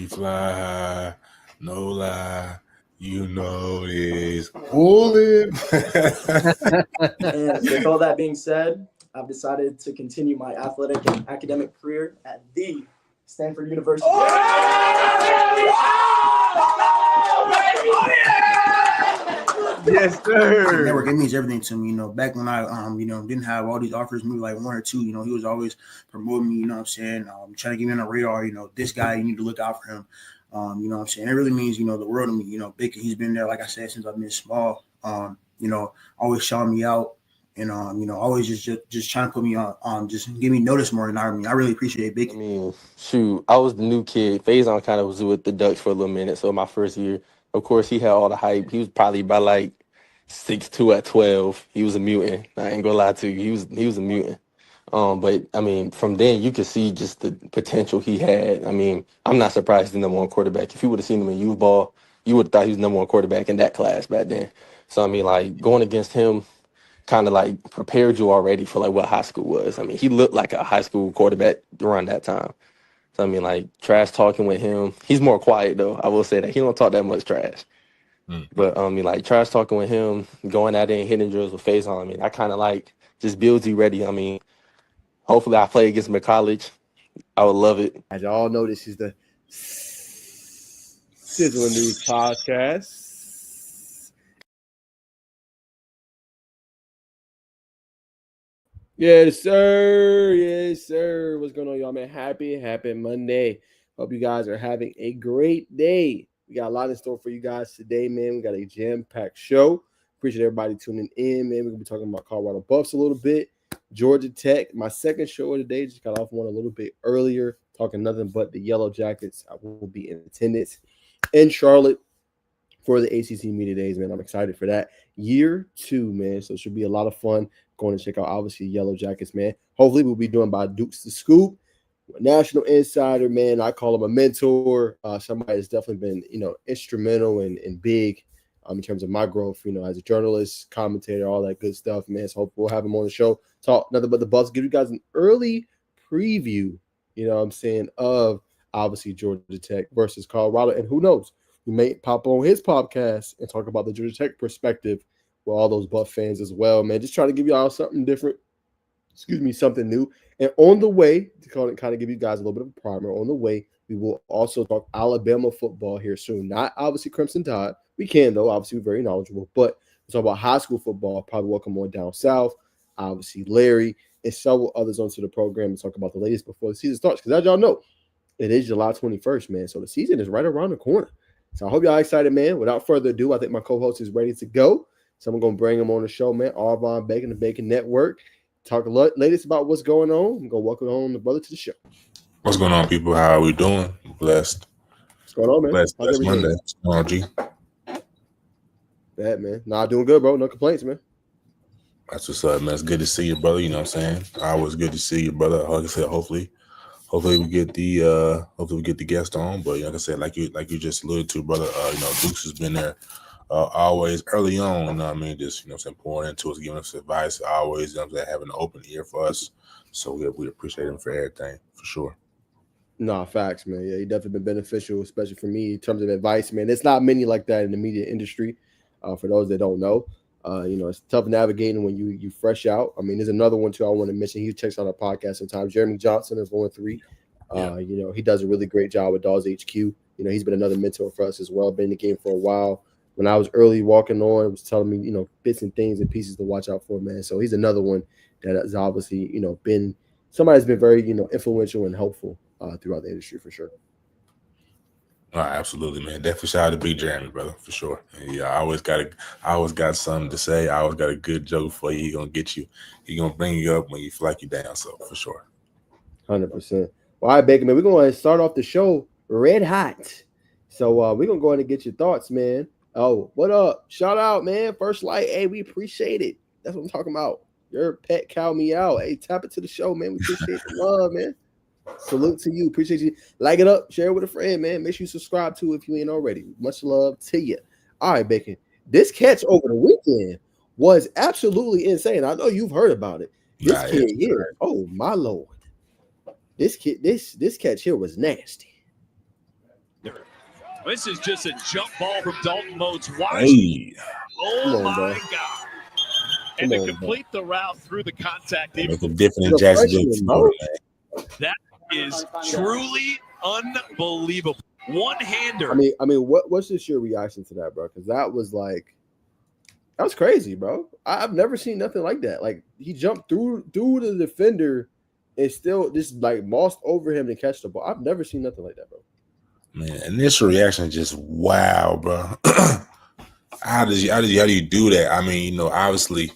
We fly high, no lie. You know this. Holy. And with all that being said, I've decided to continue my athletic and academic career at the Stanford University. Yes, sir. Network, it means everything to me. Back when I didn't have all these offers, maybe like one or two, he was always promoting me, what I'm saying, trying to get me on the radar, this guy, you need to look out for him. What I'm saying? It really means, the world to me. Bacon, he's been there, like I said, since I've been small. Always shouting me out and always just trying to put me on, just give me notice more than I really appreciate Bacon. I mean, shoot, I was the new kid. Faison kind of was with the Ducks for a little minute. So my first year, of course, he had all the hype. He was probably by like 6'2" at 12. He was a mutant. I ain't gonna lie to you. He was a mutant. But I mean, from then you could see just the potential he had. I mean, I'm not surprised he's the number one quarterback. If you would have seen him in youth ball, you would have thought he was the number one quarterback in that class back then. So I mean, like going against him kind of like prepared you already for like what high school was. I mean, he looked like a high school quarterback around that time. So I mean, like trash talking with him. He's more quiet though. I will say that he don't talk that much trash. But I mean, like trash talking with him, going out there and hitting drills with Faison. I mean, that kind of like just builds you ready. I mean, hopefully I play against him at college. I would love it. As y'all know, this is the Sizzling News Podcast. Yes, sir. Yes, sir. What's going on, y'all, man? Happy Monday. Hope you guys are having a great day. We got a lot in store for you guys today, man. We got a jam-packed show. Appreciate everybody tuning in, man. We're going to be talking about Colorado Buffs a little bit. Georgia Tech, my second show of the day. Just got off one a little bit earlier, talking nothing but the Yellow Jackets. I will be in attendance in Charlotte for the ACC Media Days, man. I'm excited for that. Year 2, man. So it should be a lot of fun going to check out, obviously, Yellow Jackets, man. Hopefully we'll be doing by Dukes the Scoop. National insider, man. I call him a mentor. Somebody that's definitely been, instrumental and big in terms of my growth, as a journalist, commentator, all that good stuff, man. So hopefully we'll have him on the show. Talk nothing but the Buffs. Give you guys an early preview, of obviously Georgia Tech versus Colorado. And who knows, we may pop on his podcast and talk about the Georgia Tech perspective with all those Buff fans as well, man. Just trying to give y'all something different. Something new. And on the way, to kind of give you guys a little bit of a primer, on the way, we will also talk Alabama football here soon. Not obviously Crimson Tide. We can, though. Obviously, we're very knowledgeable. But we'll talk about high school football. Probably welcome on down south. Obviously, Larry and several others onto the program and talk about the latest before the season starts. Because as y'all know, it is July 21st, man. So the season is right around the corner. So I hope y'all excited, man. Without further ado, I think my co-host is ready to go. So I'm going to bring him on the show, man. Auburn, Bacon, the Bacon Network. Talk a lot latest about what's going on. I'm going to welcome on the brother to the show. What's going on, people? How are we doing? Blessed. What's going on, man? Blessed Monday. What's going on, G? Bad, man. Nah, doing good, bro. No complaints, man. That's what's up, man. It's good to see you, brother. You know what I'm saying? Always good to see you, brother. Like I said, hopefully we get the guest on. But like I said, like you just alluded to, brother. Dukes has been there always early on. Just pouring into us, giving us advice. Always, having an open ear for us. So we appreciate him for everything, for sure. Nah, facts, man. Yeah, he definitely been beneficial, especially for me in terms of advice, man. There's not many like that in the media industry. For those that don't know, it's tough navigating when you fresh out. There's another one too I want to mention. He checks out our podcast sometimes. Jeremy Johnson is 1-3. He does a really great job with Dawes HQ. He's been another mentor for us as well. Been in the game for a while. When I was early walking on, it was telling me, bits and things and pieces to watch out for, man. So he's another one that has obviously, been somebody that's been very, influential and helpful throughout the industry for sure. Absolutely, man. Definitely shout out to Big Jeremy, brother, for sure. Yeah, I always got something to say. I always got a good joke for you. He gonna get you. He gonna bring you up when you feel like you down. So for sure. 100%. Well, all right, Bacon, man. We're gonna start off the show red hot. So we're gonna go ahead and get your thoughts, man. Oh, what up? Shout out, man. First Light. Hey, we appreciate it. That's what I'm talking about. Your pet cow me out. Hey, tap it to the show, man. We appreciate the love, man. Salute to you. Appreciate you. Like it up. Share it with a friend, man. Make sure you subscribe to it if you ain't already. Much love to you. All right, Bacon. This catch over the weekend was absolutely insane. I know you've heard about it. This kid here. Oh, my Lord. This catch here was nasty. This is just a jump ball from Dalton Moats. Hey, Oh on, my bro. God. And Come to on, complete the route through the contact, make even a difference in He's a Jacksonville, freshman, bro. Florida, man. that is truly unbelievable. One-hander. I mean, what's just your reaction to that, bro? Because that was crazy, bro. I've never seen nothing like that. Like he jumped through the defender and still just like mossed over him to catch the ball. I've never seen nothing like that, bro. Man, initial reaction is just wow, bro. How do you do that? I mean, obviously,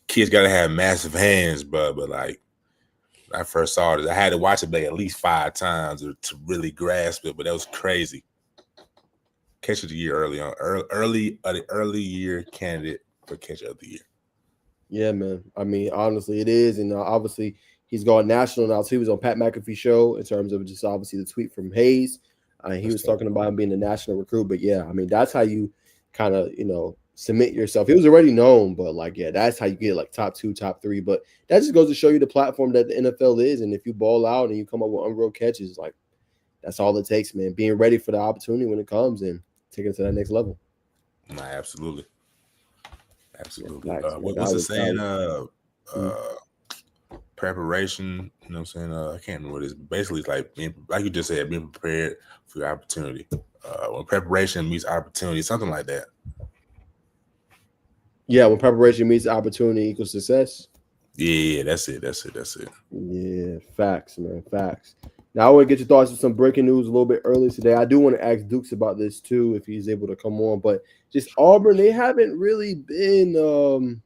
kids got to have massive hands, but like when I first saw it, I had to watch it like at least 5 times to really grasp it. But that was crazy. Catch of the year early on, early year candidate for catch of the year. Yeah, man. I mean, honestly, it is, and obviously he's going national now. So he was on Pat McAfee's show in terms of just obviously the tweet from Hayes. He was talking about him being a national recruit, but yeah, I mean that's how you kind of submit yourself. He was already known, but like that's how you get like top 2, top 3. But that just goes to show you the platform that the NFL is, and if you ball out and you come up with unreal catches, like that's all it takes, man. Being ready for the opportunity when it comes and taking it to that next level. Nah, absolutely. Yeah, What's the saying? Preparation. You know what I'm saying? I can't remember what it is. Basically, it's like like you just said, being prepared for your opportunity. When preparation meets opportunity, something like that. Yeah, when preparation meets opportunity equals success. Yeah, that's it. Yeah, facts, man, facts. Now I want to get your thoughts on some breaking news a little bit earlier today. I do want to ask Dukes about this too, if he's able to come on. But just Auburn, they haven't really been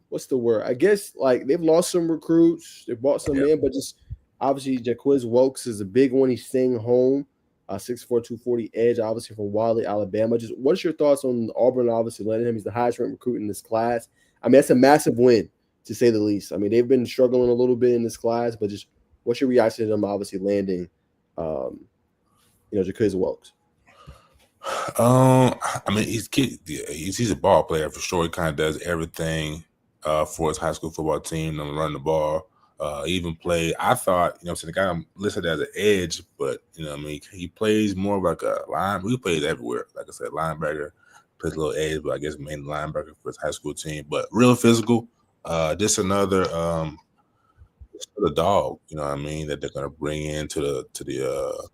what's the word? I guess like they've lost some recruits, they brought some in, but just obviously Jaquez Wilkes is a big one. He's staying home. 6'4", 240 edge, obviously from Wiley, Alabama. Just what's your thoughts on Auburn obviously landing him? He's the highest ranked recruit in this class. I mean, that's a massive win, to say the least. I mean, they've been struggling a little bit in this class, but just what's your reaction to them obviously landing Jaquez Wilkes? I mean, he's a ball player for sure. He kind of does everything for his high school football team, run the ball. Even play. I thought, the guy listed as an edge, but he plays more like a line. He plays everywhere. Like I said, linebacker, plays a little edge, but I guess main linebacker for his high school team. But real physical. Just another dog. That they're gonna bring into the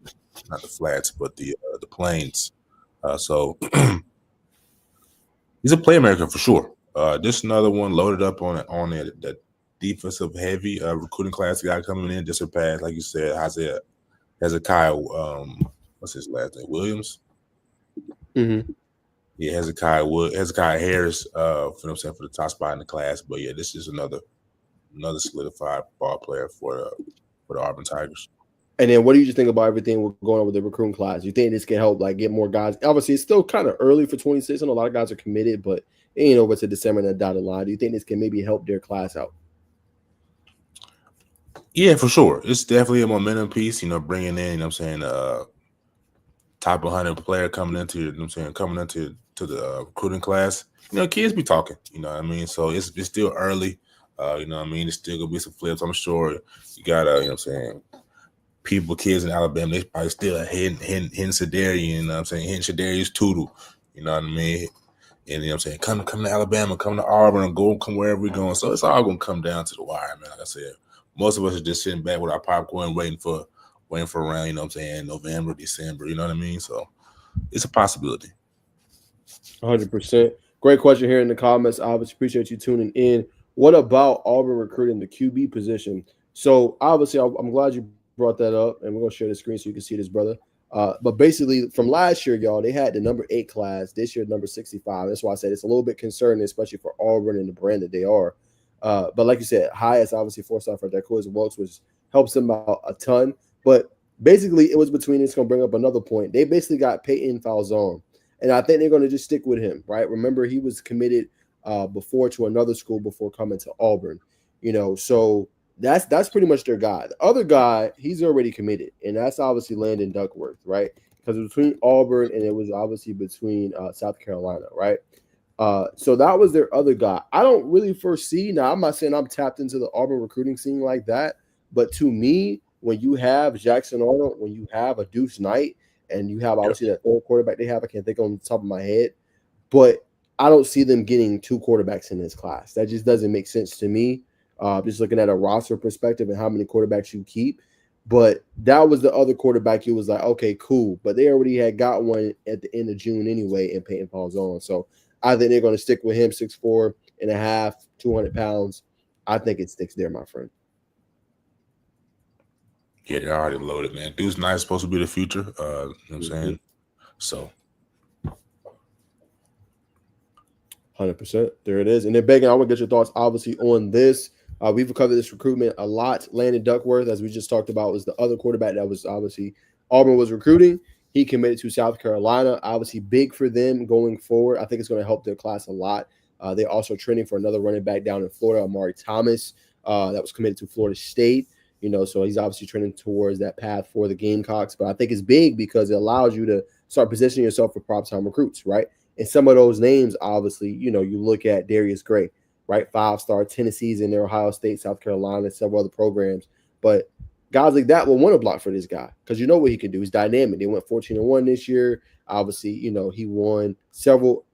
not the flats, but the plains. So he's a playmaker for sure. Just another one loaded up on that defensive heavy recruiting class guy coming in, just surpassed, like you said, Hezekiah. What's his last name? Williams. Mm-hmm. Yeah, Hezekiah Harris. For the top spot in the class. But yeah, this is another solidified ball player for the Auburn Tigers. And then what do you just think about everything going on with the recruiting class? You think this can help like get more guys? Obviously, it's still kind of early for 26, and a lot of guys are committed, but it ain't over to December and that dotted line. Do you think this can maybe help their class out? Yeah, for sure. It's definitely a momentum piece, bringing in, top 100 player coming into, the recruiting class. Kids be talking, So it's still early. It's still going to be some flips. I'm sure you got, kids in Alabama, they probably still hitting Shadarian, hitting Shadarius Tootle, you know what I mean? And, come to Alabama, come to Auburn, and come wherever we're going. So it's all going to come down to the wire, man. Like I said, most of us are just sitting back with our popcorn, waiting for around, November, December, you know what I mean? So it's a possibility. 100%. Great question here in the comments. I obviously appreciate you tuning in. What about Auburn recruiting the QB position? So obviously, I'm glad you brought that up, and we're going to share the screen so you can see this, brother. But basically, from last year, y'all, they had the number 8 class. This year, number 65. That's why I said it's a little bit concerning, especially for Auburn and the brand that they are. But like you said, highest obviously 4-star for Jaquez Wilkes, which helps them out a ton. But basically, it was between. It's going to bring up another point. They basically got Peyton Falzon, and I think they're going to just stick with him, right? Remember, he was committed before to another school before coming to Auburn. So that's pretty much their guy. The other guy, he's already committed, and that's obviously Landon Duckworth, right? Because it was between Auburn and it was obviously between South Carolina, right? So that was their other guy. I don't really foresee. Now, I'm not saying I'm tapped into the Auburn recruiting scene like that, but to me, when you have Jackson Arnold, when you have a Deuce Knight, and you have obviously that third quarterback they have. I can't think on the top of my head, but I don't see them getting 2 quarterbacks in this class. That just doesn't make sense to me. Just looking at a roster perspective and how many quarterbacks you keep. But that was the other quarterback. He was like, okay, cool. But they already had got one at the end of June anyway, and Peyton Falzone. So I think they're going to stick with him, 6'4 and a half, 200 pounds. I think it sticks there, my friend. Yeah, they're already loaded, man. Dude's nice, supposed to be the future. You know what I'm saying? So 100%. There it is. And then, Bacon, I want to get your thoughts, obviously, on this. We've covered this recruitment a lot. Landon Duckworth, as we just talked about, was the other quarterback that was obviously Auburn was recruiting. He committed to South Carolina. Obviously, big for them going forward. I think it's going to help their class a lot. They're also training for another running back down in Florida, Amari Thomas, that was committed to Florida State. So he's obviously trending towards that path for the Gamecocks. But I think it's big because it allows you to start positioning yourself for prop time recruits, right? And some of those names, obviously, you look at Darius Gray, right? 5-star, Tennessee's in there, Ohio State, South Carolina, several other programs. But guys like that will want to block for this guy because you know what he can do. He's dynamic. They went 14-1 this year. Obviously, he won several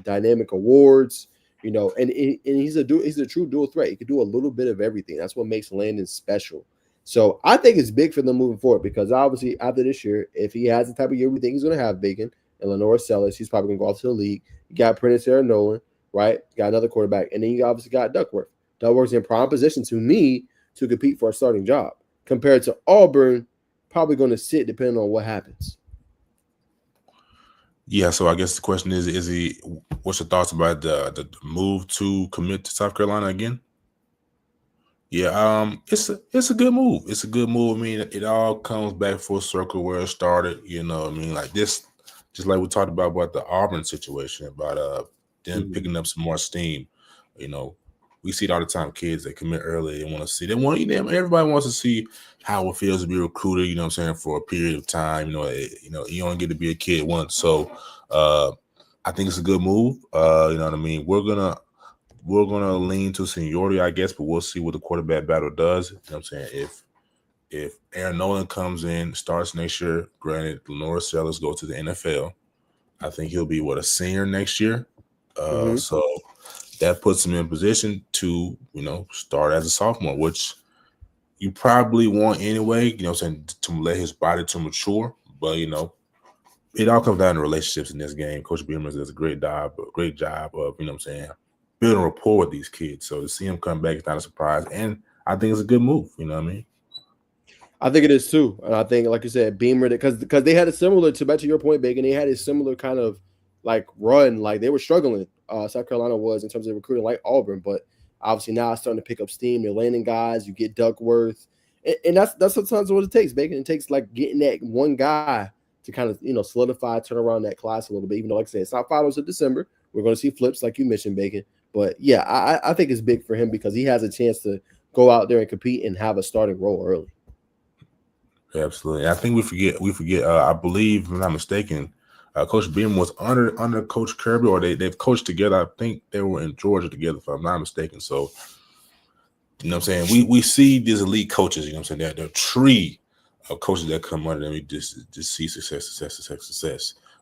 dynamic awards. And he's a true dual threat. He can do a little bit of everything. That's what makes Landon special. So I think it's big for them moving forward because obviously after this year, if he has the type of year we think he's going to have, Bacon and Lenore Sellers, he's probably going to go off to the league. You got Prentice Aaron Nolan, right? You got another quarterback. And then you obviously got Duckworth. Duckworth's in prime position to me to compete for a starting job compared to Auburn, probably going to sit depending on what happens. Yeah, so I guess the question is what's your thoughts about the move to commit to South Carolina again? Yeah, it's a good move. It's a good move. I mean, it all comes back full circle where it started. Like this, just like we talked about the Auburn situation, about them picking up some more steam. We see it all the time. Kids that commit early, they want to see. Everybody wants to see how it feels to be recruited. For a period of time. You only get to be a kid once. So, I think it's a good move. We're gonna lean to seniority, I guess, but we'll see what the quarterback battle does. If Aaron Nolan comes in, starts next year, granted, Lenore Sellers goes to the NFL. I think he'll be a senior next year. So that puts him in position to, start as a sophomore, which you probably want anyway, to let his body to mature. But, it all comes down to relationships in this game. Coach Beamer does a great job of, building rapport with these kids. So to see him come back is not a surprise. And I think it's a good move. You know what I mean? I think it is too. And I think, like you said, Beamer, because they had a similar, back to your point, Bacon, they had a similar kind of run. Like they were struggling. South Carolina was in terms of recruiting like Auburn, but obviously now it's starting to pick up steam. They're landing guys. You get Duckworth. And that's sometimes what it takes, Bacon. It takes getting that one guy to kind of, solidify, turn around that class a little bit. Even though, like I said, it's not finals of December. We're going to see flips like you mentioned, Bacon. But yeah, I think it's big for him because he has a chance to go out there and compete and have a starting role early. Absolutely. I think we forget. I believe, if I'm not mistaken, Coach Beam was under Coach Kirby, or they've coached together. I think they were in Georgia together, if I'm not mistaken. So, what I'm saying? We see these elite coaches. You know what I'm saying? They're a tree of coaches that come under them. We just see success.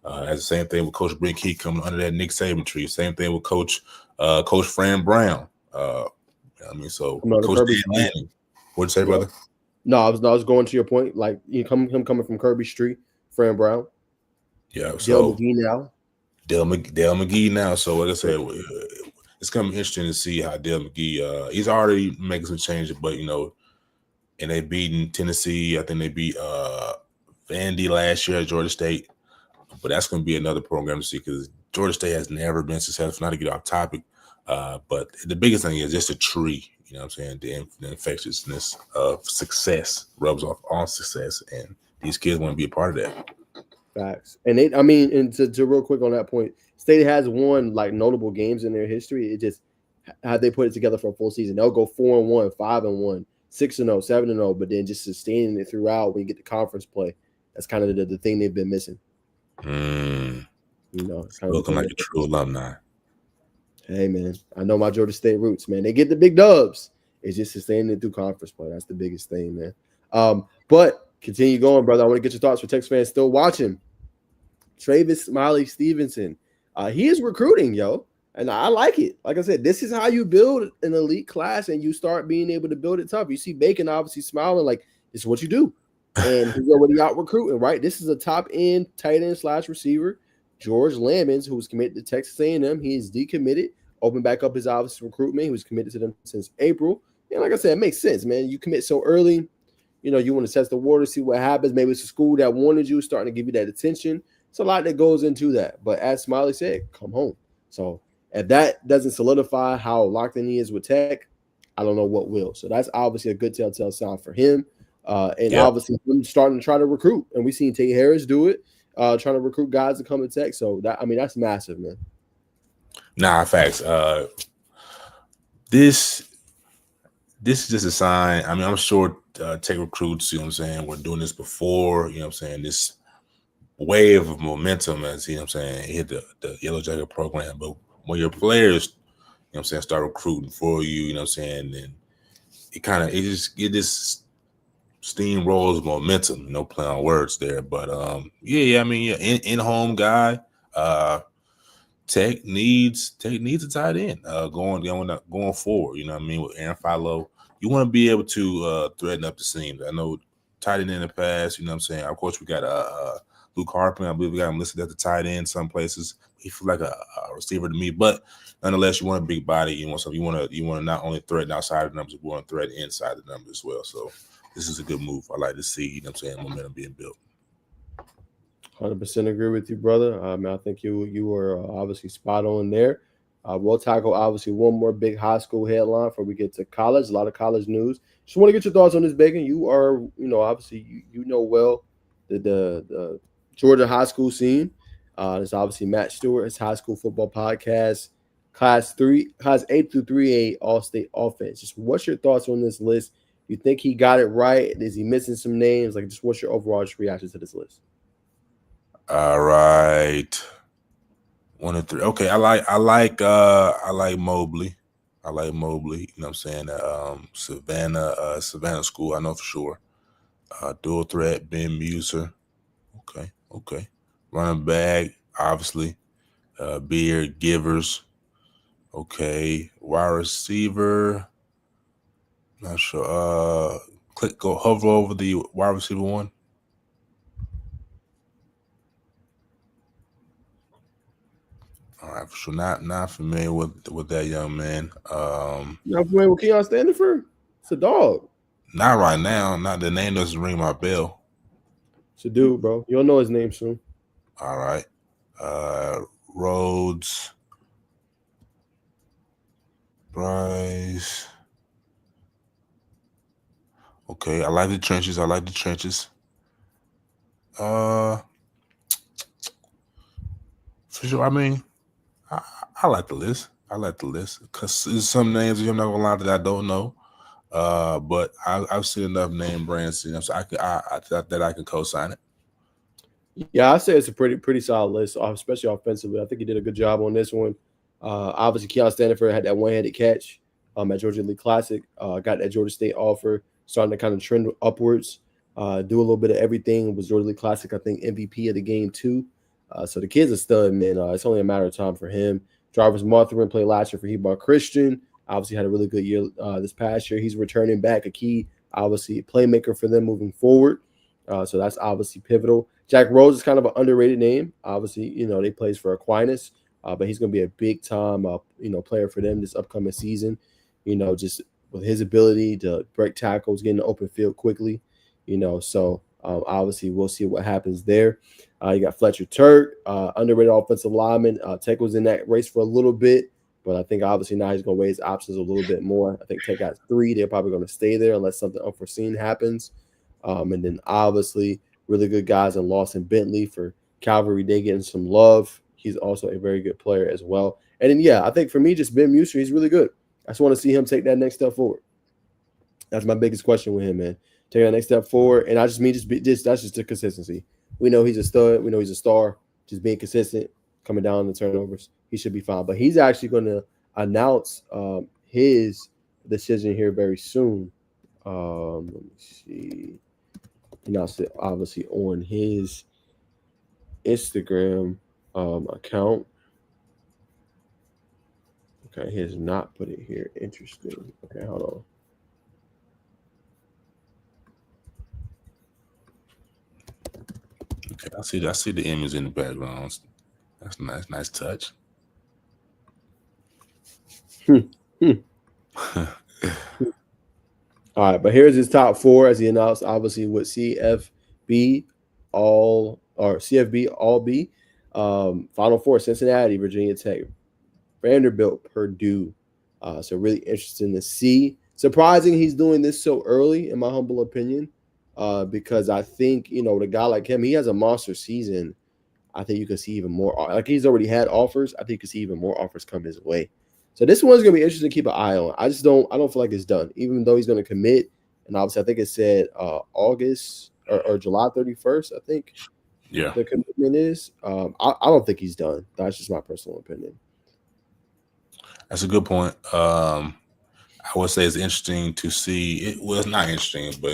As the same thing with Coach Brent Key coming under that Nick Saban tree. Same thing with Coach Fran Brown. So Coach Dan Lanning. What'd you say, brother? No, I was going to your point. Like him coming from Kirby Street, Fran Brown. Yeah. Dale McGee now. Dale McGee now. So like I said, it's gonna be interesting to see how Dale McGee. He's already making some changes, but and they beaten Tennessee. I think they beat Vandy last year at Georgia State. But that's going to be another program to see because Georgia State has never been successful. Not to get off topic, but the biggest thing is just a tree. You know what I'm saying? The infectiousness of success rubs off on success, and these kids want to be a part of that. Facts. And to real quick on that point, State has won notable games in their history. It just how they put it together for a full season. They'll go 4-1, 5-1, 6-0, 7-0, but then just sustaining it throughout when you get the conference play. That's kind of the thing they've been missing. It's kind Looking like a true alumni. Hey man, I know my Georgia State roots, man. They get the big dubs. It's just sustaining it through conference play. That's the biggest thing, man. But continue going, brother. I want to get your thoughts for Texas fans still watching. Travis Smiley Stevenson. He is recruiting, yo. And I like it. Like I said, this is how you build an elite class and you start being able to build it tough. You see Bacon obviously smiling like this is what you do. And he's already out recruiting, right? This is a top end tight end / receiver. George Lamons, who was committed to Texas A&M. He is decommitted. Opened back up his office recruitment. He was committed to them since April. And like I said, it makes sense, man. You commit so early. You know, you want to test the water, see what happens. Maybe it's a school that wanted you, starting to give you that attention. It's a lot that goes into that. But as Smiley said, come home. So if that doesn't solidify how locked in he is with Tech, I don't know what will. So that's obviously a good telltale sign for him. Obviously him starting to try to recruit. And we've seen Tate Harris do it, trying to recruit guys to come to Tech. So that's massive, man. Nah, facts. This is just a sign. I mean, I'm sure Tech recruits, you know what I'm saying, we're doing this before, you know what I'm saying, this wave of momentum as, you know what I'm saying, hit the Yellow Jacket program. But when your players, you know what I'm saying, start recruiting for you know what I'm saying, then it just steamrolls momentum, you know, play on words there. But I mean, in-home guy, Tech needs a tight end going forward. You know what I mean? With Aaron Philo, you want to be able to threaten up the seams. I know tight end in the past, you know what I'm saying? Of course, we got Luke Harper. I believe we got him listed at the tight end some places. He feels like a receiver to me, but nonetheless, you want a big body. You want to not only threaten outside of the numbers, but you want to threaten inside the numbers as well. So this is a good move. I like to see, you know what I'm saying, momentum being built. 100% agree with you, brother. I think you were obviously spot on there. We'll tackle obviously one more big high school headline before we get to college. A lot of college news. Just want to get your thoughts on this, Bacon. You are, obviously you know well the Georgia high school scene. There's obviously Matt Stewart's high school football podcast, class 8 through 3A all-state offense. Just what's your thoughts on this list? You think he got it right? Is he missing some names? Like, just what's your overall reaction to this list? All right. 1 and 3. Okay, I like Mobley. I like Mobley. You know what I'm saying? Savannah School, I know for sure. Dual threat, Ben Muser. Okay. Running back, obviously. Beard, Givers. Okay. Wide receiver. Not sure. Hover over the wide receiver one. All right, for sure. Not familiar with that young man. Not familiar with Keon Standifer? It's a dog. Not right now. Not the name doesn't ring my bell. It's a dude, bro. You'll know his name soon. All right. Rhodes. Bryce. Okay, I like the trenches. For sure. I mean, I like the list. Because there's some names I'm not gonna lie that I don't know. But I've seen enough name brands, you know, so I can co-sign it. Yeah, I say it's a pretty solid list, especially offensively. I think he did a good job on this one. Obviously, Keon Standifer had that one-handed catch at Georgia League Classic. Got that Georgia State offer, starting to kind of trend upwards. Do a little bit of everything. Was Georgia League Classic, I think, MVP of the game too. So the kid's a stud, man. It's only a matter of time for him. Jarvis Martherin played last year for Hebron Christian. Obviously had a really good year this past year. He's returning back, a key, obviously, playmaker for them moving forward. So that's obviously pivotal. Jack Rose is kind of an underrated name. Obviously, they plays for Aquinas, but he's going to be a big-time, player for them this upcoming season. Just with his ability to break tackles, get in the open field quickly. So obviously we'll see what happens there. You got Fletcher Turk, underrated offensive lineman. Tech was in that race for a little bit, but I think obviously now he's going to weigh his options a little bit more. I think Tech got 3. They're probably going to stay there unless something unforeseen happens. And then obviously really good guys in Lawson Bentley for Calvary. They getting some love. He's also a very good player as well. And then, I think for me, just Ben Muser, he's really good. I just want to see him take that next step forward. That's my biggest question with him, man. Take that next step forward. And I just mean that's just the consistency. We know he's a stud. We know he's a star. Just being consistent, coming down the turnovers, he should be fine. But he's actually going to announce his decision here very soon. Let me see. Announced it obviously on his Instagram account. Okay, he has not put it here. Interesting. Okay, hold on. Okay, I see the image in the background. That's nice, nice touch. All right, but here's his top 4 as he announced, obviously with CFB all B. Final 4: Cincinnati, Virginia Tech, Vanderbilt, Purdue. So really interesting to see. Surprising he's doing this so early, in my humble opinion, because I think with a guy like him, he has a monster season. I think you can see even more. Like he's already had offers. I think you can see even more offers come his way. So this one's gonna be interesting to keep an eye on. I don't feel like it's done, even though he's gonna commit. And obviously, I think it said August or July 31st. I think Yeah, the commitment is. I don't think he's done. That's just my personal opinion. that's a good point. I would say it's interesting to see. It's not interesting, but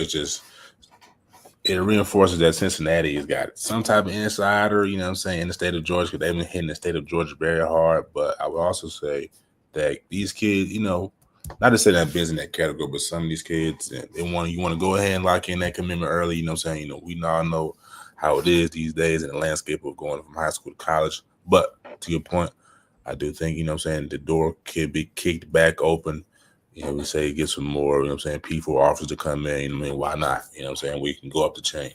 it reinforces that Cincinnati has got some type of insider, you know what I'm saying, in the state of Georgia, because they've been hitting the state of Georgia very hard. But I would also say that these kids, not to say that I'm busy in that category, but some of these kids, you want to go ahead and lock in that commitment early, you know what I'm saying? We all know how it is these days in the landscape of going from high school to college. But to your point, I do think, you know what I'm saying, the door could be kicked back open. We say get some more, you know what I'm saying, P4 offers to come in. Why not? You know what I'm saying? We can go up the chain.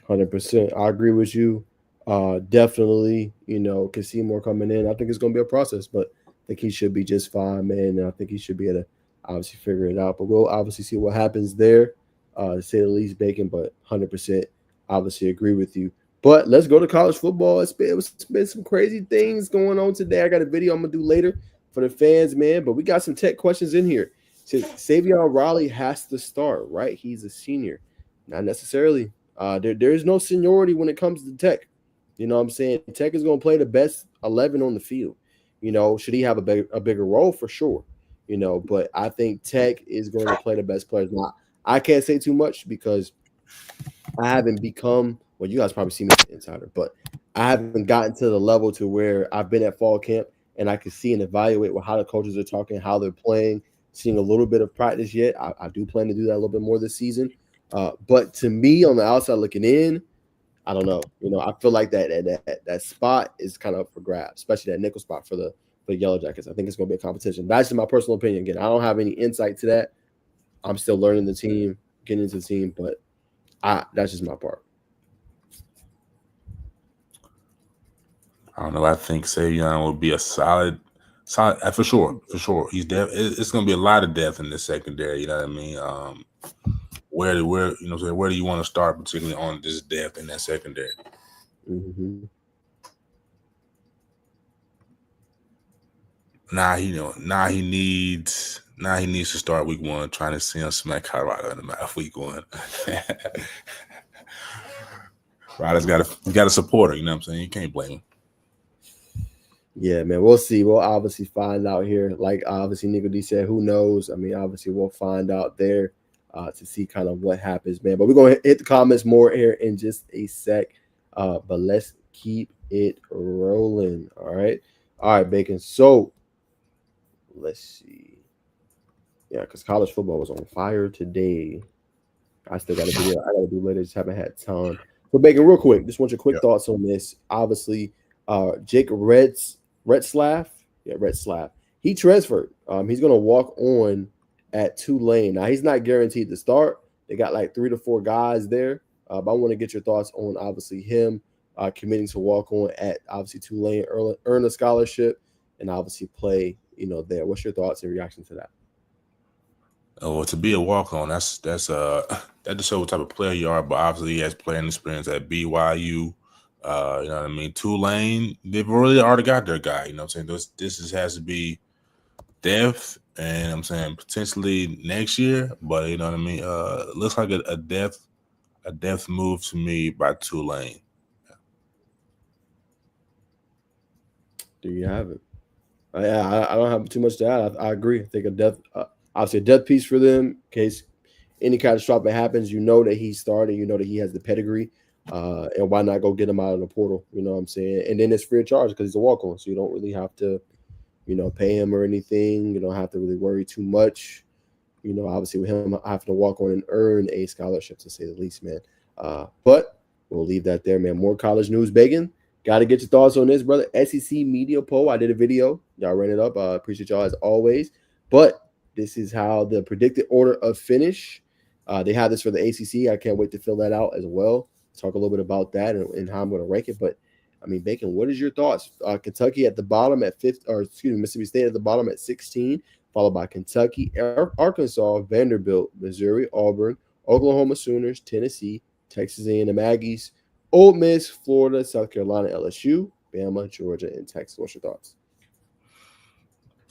100%. I agree with you. Definitely, can see more coming in. I think it's going to be a process, but I think he should be just fine, man. And I think he should be able to obviously figure it out. But we'll obviously see what happens there, to say the least, Bacon. But 100% obviously agree with you. But let's go to college football. It's been some crazy things going on today. I got a video I'm going to do later for the fans, man. But we got some tech questions in here. So Savion Riley has to start, right? He's a senior. Not necessarily. There is no seniority when it comes to Tech. You know what I'm saying? Tech is going to play the best 11 on the field. Should he have a bigger role? For sure. But I think Tech is going to play the best players. Now, I can't say too much because I haven't become, well, you guys probably see me as an insider, but I haven't gotten to the level to where I've been at fall camp and I can see and evaluate how the coaches are talking, how they're playing, seeing a little bit of practice yet. I do plan to do that a little bit more this season. But to me, on the outside looking in, I don't know. I feel like that spot is kind of up for grabs, especially that nickel spot for the Yellow Jackets. I think it's going to be a competition. That's just my personal opinion. Again, I don't have any insight to that. I'm still learning the team, getting into the team, but that's just my part. I don't know. I think Savion will be a solid for sure. He's it's going to be a lot of depth in the secondary. You know what I mean? Where do you want to start, particularly on this depth in that secondary? Mm-hmm. He needs to start week 1 trying to see him smack Colorado in the mouth week 1. Ryder's got a supporter, you know what I'm saying? You can't blame him. Yeah, man, we'll see. We'll obviously find out here. Like obviously Nico D said, who knows? I mean, obviously we'll find out there to see kind of what happens, man. But we're going to hit the comments more here in just a sec. But let's keep it rolling. All right, Bacon. So let's see. Yeah, because college football was on fire today. I still got a video I got to do later. Just haven't had time. So Bacon, real quick, just want your quick thoughts on this. Obviously, Jake Retzlaff, he transferred. He's going to walk on at Tulane. Now, he's not guaranteed to start. They got like 3 to 4 guys there. But I want to get your thoughts on, obviously, him committing to walk on at, obviously, Tulane, earn a scholarship, and obviously play, there. What's your thoughts and reaction to that? Oh, to be a walk-on, that just shows what type of player you are. But obviously, he has playing experience at BYU. You know what I mean? Tulane, they've really already got their guy. You know what I'm saying? This has to be depth, and I'm saying potentially next year. But you know what I mean? It looks like a depth move to me by Tulane. There you have it. I don't have too much to add. I agree. I think a depth piece for them in case any catastrophic happens. You know that he's starting. You know that he has the pedigree. And why not go get him out of the portal? You know what I'm saying? And then it's free of charge because he's a walk-on, so you don't really have to, pay him or anything. You don't have to really worry too much. Obviously with him having to walk on and earn a scholarship, to say the least, man. But we'll leave that there, man. More college news, Bacon. Got to get your thoughts on this, brother. SEC media poll. I did a video. Y'all ran it up. I appreciate y'all as always. But this is how the predicted order of finish. They have this for the ACC. I can't wait to fill that out as well. Talk a little bit about that and how I'm going to rank it. But, I mean, Bacon, what is your thoughts? Kentucky at the bottom at 5th, or excuse me, Mississippi State at the bottom at 16, followed by Kentucky, Arkansas, Vanderbilt, Missouri, Auburn, Oklahoma Sooners, Tennessee, Texas A&M Aggies, Ole Miss, Florida, South Carolina, LSU, Bama, Georgia, and Texas. What's your thoughts?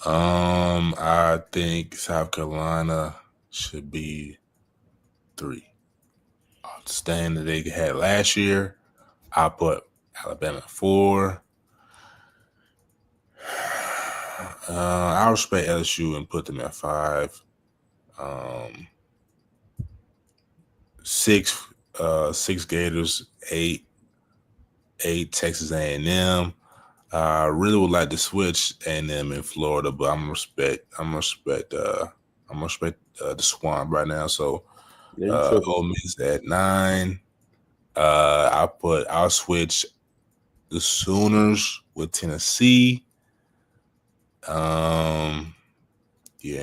I think South Carolina should be 3. The stand that they had last year, I put Alabama at 4. I respect LSU and put them at 5. 6 Gators, 8 Texas A&M. I really would like to switch A&M in Florida, but I'm gonna respect the Swamp right now. So Ole Miss at 9. I'll switch the Sooners with Tennessee. Yeah,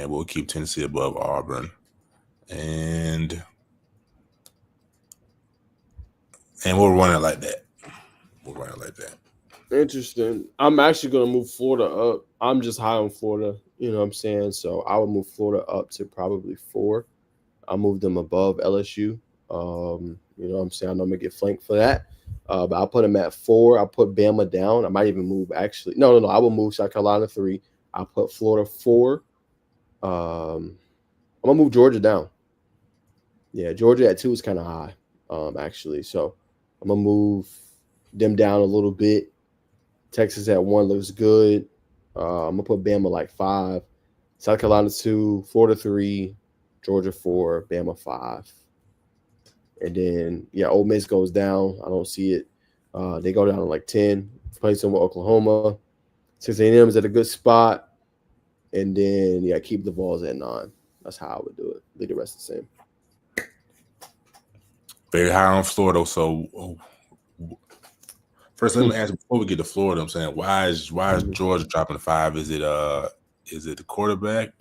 we'll keep Tennessee above Auburn, and we'll run it like that. Interesting. I'm actually going to move Florida up. I'm just high on Florida, you know what I'm saying? So I would move Florida up to probably 4. I'll move them above LSU. You know what I'm saying? I know I'm going to get flanked for that. But I'll put them at 4. I'll put Bama down. I might even move actually. No. I will move South Carolina 3. I'll put Florida 4. I'm going to move Georgia down. Yeah, Georgia at 2 is kind of high, actually. So I'm going to move them down a little bit. Texas at 1 looks good. I'm going to put Bama like 5. South Carolina 2, Florida 3, Georgia 4, Bama 5. And then, Ole Miss goes down. I don't see it. They go down to like 10. Play some with Oklahoma. Texas A&M is at a good spot. And then, keep the Vols at 9. That's how I would do it. Leave the rest the same. Very high on Florida. So first, let me ask before we get to Florida. I'm saying, why is Georgia dropping to 5? Is it the quarterback?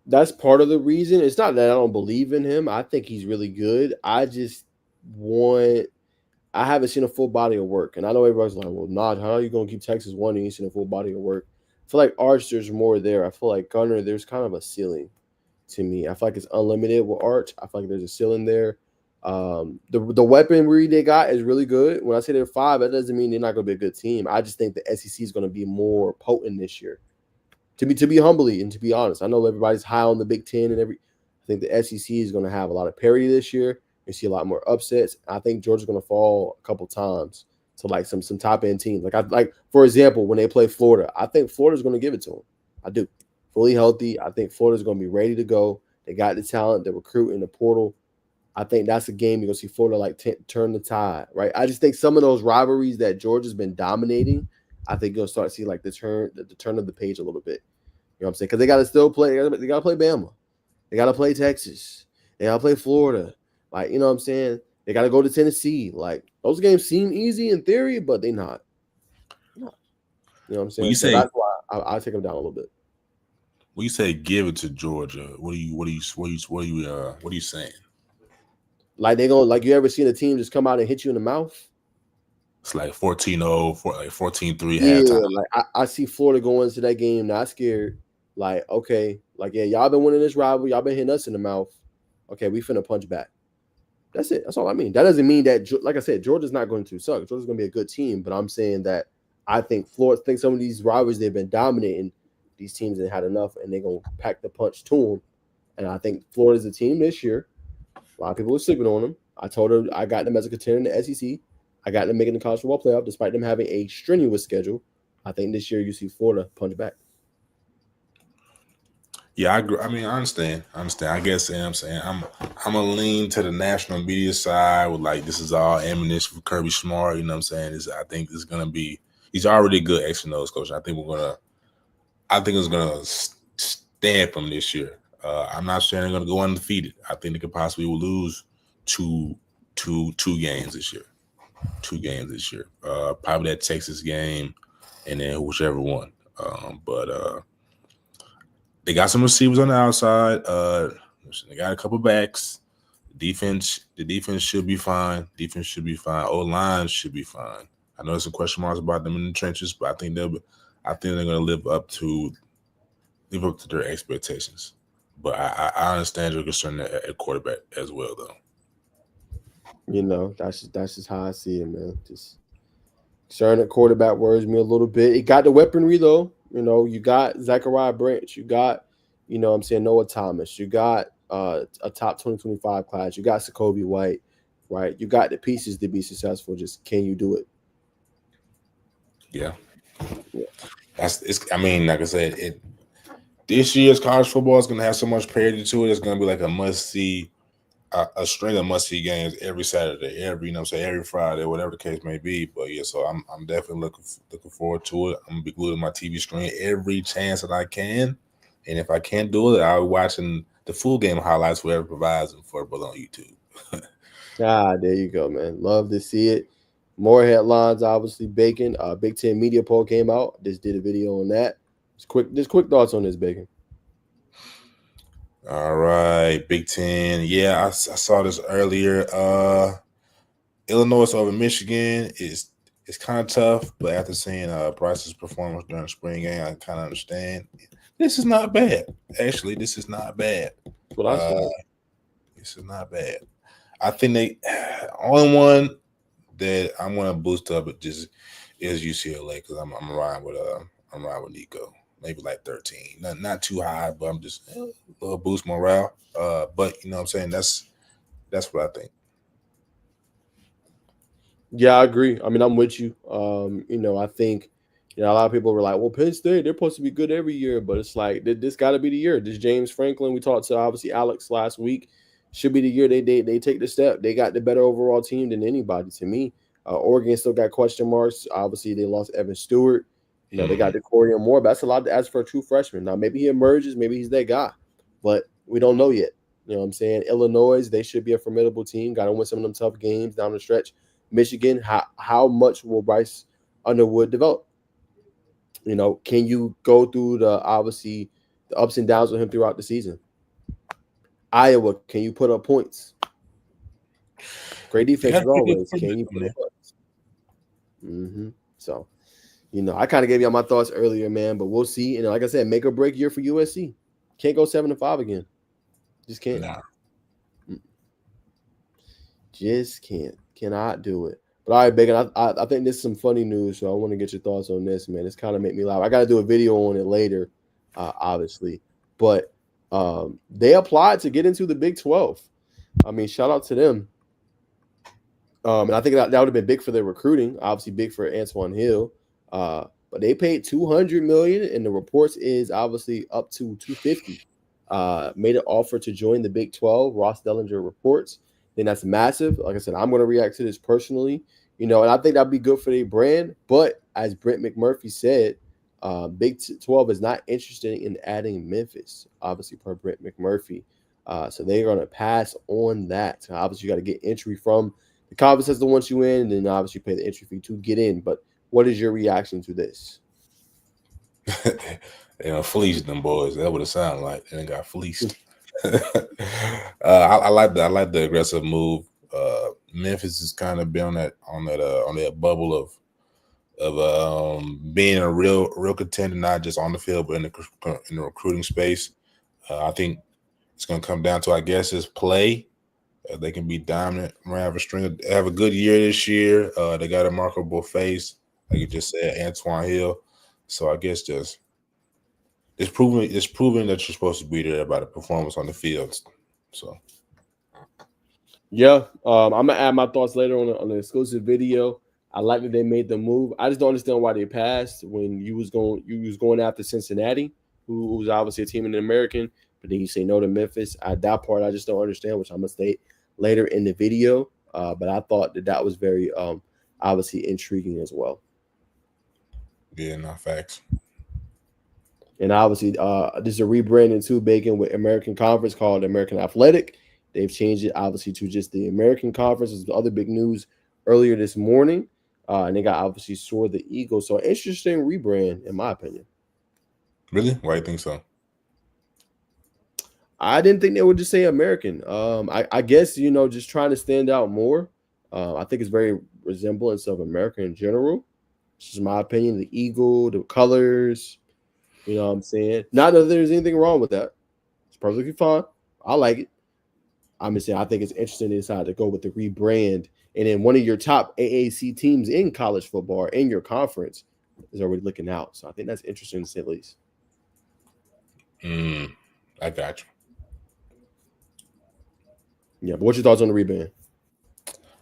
That's part of the reason. It's not that I don't believe in him. I think he's really good. I haven't seen a full body of work. And I know everybody's like, well, Najeh, how are you going to keep Texas 1 and you ain't seen a full body of work? I feel like Arch, there's more there. I feel like Gunner, there's kind of a ceiling to me. I feel like it's unlimited with Arch. I feel like there's a ceiling there. The weaponry they got is really good. When I say they're 5, that doesn't mean they're not going to be a good team. I just think the SEC is going to be more potent this year. To be humbly and to be honest, I know everybody's high on the Big Ten and I think the SEC is going to have a lot of parity this year. You see a lot more upsets. I think Georgia's going to fall a couple times to like some top end teams. Like for example, when they play Florida, I think Florida's going to give it to them. I do. Fully healthy. I think Florida's going to be ready to go. They got the talent, the recruit in the portal. I think that's a game you're going to see Florida turn the tide, right? I just think some of those rivalries that Georgia's been dominating, I think you'll start to see like the turn of the page a little bit. You know what I'm saying? Because they got to still play. They got to play Bama. They got to play Texas. They got to play Florida. Like, you know what I'm saying? They got to go to Tennessee. Like, those games seem easy in theory, but they're not. You know what I'm saying? So that's why I take them down a little bit. When you say give it to Georgia, what are you saying? Like you ever seen a team just come out and hit you in the mouth? It's like 14-0, 14-3 halftime. halftime. Like I see Florida going into that game not scared. Like, okay, like, y'all been winning this rivalry. Y'all been hitting us in the mouth. Okay, we finna punch back. That's it. That's all I mean. That doesn't mean that, like I said, Georgia's not going to suck. Georgia's going to be a good team, but I'm saying that I think some of these rivalries they've been dominating, these teams that had enough, and they're going to pack the punch to them. And I think Florida's a team this year. A lot of people are sleeping on them. I told her I got them as a contender in the SEC. I got them making the college football playoff, despite them having a strenuous schedule. I think this year you see Florida punch back. Yeah, I agree. I mean, I understand. I guess, you know what I'm saying, I'm gonna lean to the national media side with like this is all ammunition for Kirby Smart. You know what I'm saying? I think it's gonna be. He's already a good X and O's coach. I think it's gonna stand from this year. I'm not saying they're gonna go undefeated. I think they could possibly lose two games this year. 2 games this year. Probably that Texas game, and then whichever one. But they got some receivers on the outside. They got a couple backs. The defense should be fine. O-line should be fine. I know there's some question marks about them in the trenches, but I think they're going to live up to their expectations. But I understand your concern at quarterback as well, though. You know, that's just how I see it, man. Just concerned at quarterback worries me a little bit. It got the weaponry though. You know, you got Zachariah Branch, you got, you know what I'm saying, Noah Thomas, you got a top 2025 class, you got Jacoby White, right? You got the pieces to be successful. Just can you do it? Yeah. I mean, like I said, this year's college football is gonna have so much parity to it. It's gonna be like a must-see, a string of must-see games every Saturday, every Friday, whatever the case may be. But yeah, so I'm definitely looking forward to it. I'm gonna be glued to my TV screen every chance that I can, and if I can't do it, I'll be watching the full game highlights whoever provides them for both on YouTube. There you go, man. Love to see it. More headlines, obviously. Bacon, Big Ten media poll came out. Just did a video on that. Just quick thoughts on this, Bacon. All right, Big Ten. Yeah, I saw this earlier. Illinois over Michigan is kind of tough, but after seeing Brysen's performance during the spring game, I kind of understand. This is not bad. Actually, this is not bad. That's what I saw. This is not bad. I think they only one that I'm gonna boost up is UCLA because I'm riding with Nico. Maybe like 13. Not too high, but I'm just a little boost morale. But you know what I'm saying? That's what I think. Yeah, I agree. I mean, I'm with you. You know, I think, you know, a lot of people were like, well, Penn State, they're supposed to be good every year, but it's like this got to be the year. This James Franklin, we talked to obviously Alex last week, should be the year they take the step. They got the better overall team than anybody to me. Oregon still got question marks. Obviously, they lost Evan Stewart. You know, they got Decorian Moore, but that's a lot to ask for a true freshman. Now, maybe he emerges, maybe he's that guy, but we don't know yet. You know what I'm saying? Illinois, they should be a formidable team. Got to win some of them tough games down the stretch. Michigan, how much will Bryce Underwood develop? You know, can you go through the ups and downs with him throughout the season? Iowa, can you put up points? Great defense as always. Can you put up points? So, you know, I kind of gave y'all my thoughts earlier, man, but we'll see. And like I said, make or break year for USC. Can't go 7-5 again. Just can't. Nah. Just can't. Cannot do it. But all right, Bacon, I think this is some funny news, so I want to get your thoughts on this, man. It's kind of make me laugh. I got to do a video on it later, obviously. But they applied to get into the Big 12. I mean, shout out to them. And I think that would have been big for their recruiting, obviously big for Antoine Hill. But they paid $200 million, and the reports is obviously up to $250. Made an offer to join the Big 12. Ross Dellinger reports. Then that's massive. Like I said, I'm going to react to this personally, you know, and I think that'd be good for their brand. But as Brent McMurphy said, Big 12 is not interested in adding Memphis, obviously per Brent McMurphy. So they're going to pass on that. So obviously, you got to get entry from the conference that's the ones you in, and then obviously pay the entry fee to get in. But what is your reaction to this? You know, fleeced them boys. That's what it sounded like. And they got fleeced. I like the aggressive move. Memphis has kind of been on that bubble of being a real contender, not just on the field, but in the recruiting space. I think it's going to come down to, I guess, is play. They can be dominant, have a good year this year. They got a marketable face, like you just said, Antoine Hill. So I guess just it's proving that you're supposed to be there by the performance on the field. So, yeah, I'm gonna add my thoughts later on the exclusive video. I like that they made the move. I just don't understand why they passed when you was going after Cincinnati. who's obviously a team in the American, but then you say no to Memphis. That part I just don't understand, which I'm gonna state later in the video. But I thought that was very obviously intriguing as well. Yeah, no facts. And obviously, this is a rebranding too, Bacon, with American Conference called American Athletic. They've changed it obviously to just the American Conference. Is the other big news earlier this morning. And they got obviously Soar the Eagles. So interesting rebrand, in my opinion. Really? Why do you think so? I didn't think they would just say American. I guess, just trying to stand out more. I think it's very resemblance of America in general. This is my opinion. The eagle, the colors, you know what I'm saying? Not that there's anything wrong with that. It's perfectly fine. I like it. I'm just saying I think it's interesting they decided to go with the rebrand. And then one of your top AAC teams in college football in your conference is already looking out. So I think that's interesting to say the least. I got you. Yeah, but what's your thoughts on the rebrand?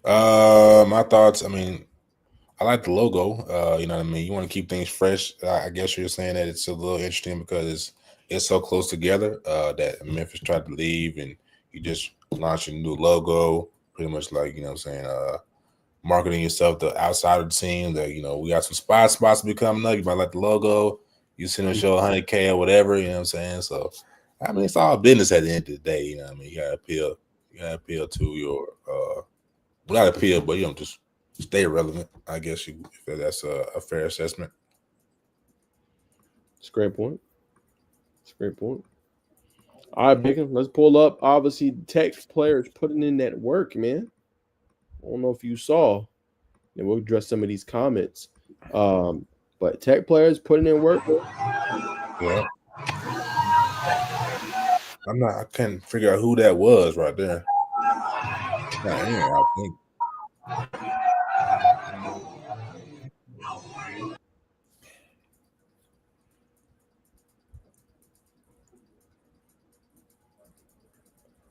My thoughts, I mean, I like the logo. You know what I mean? You want to keep things fresh. I guess you're saying that it's a little interesting because it's so close together that Memphis tried to leave and you just launched a new logo, pretty much like, you know what I'm saying, marketing yourself to outside of the team. That, we got some spots to be coming up. You might like the logo. You send a show 100K or whatever, you know what I'm saying? So, I mean, it's all business at the end of the day, you know what I mean? You got to appeal to your not appeal, but just stay relevant, I guess if that's a fair assessment. It's a great point. All right, Bacon, let's pull up. Obviously, Tech players putting in that work, man. I don't know if you saw. And we'll address some of these comments. But Tech players putting in work. Yeah. I can't figure out who that was right there. I think.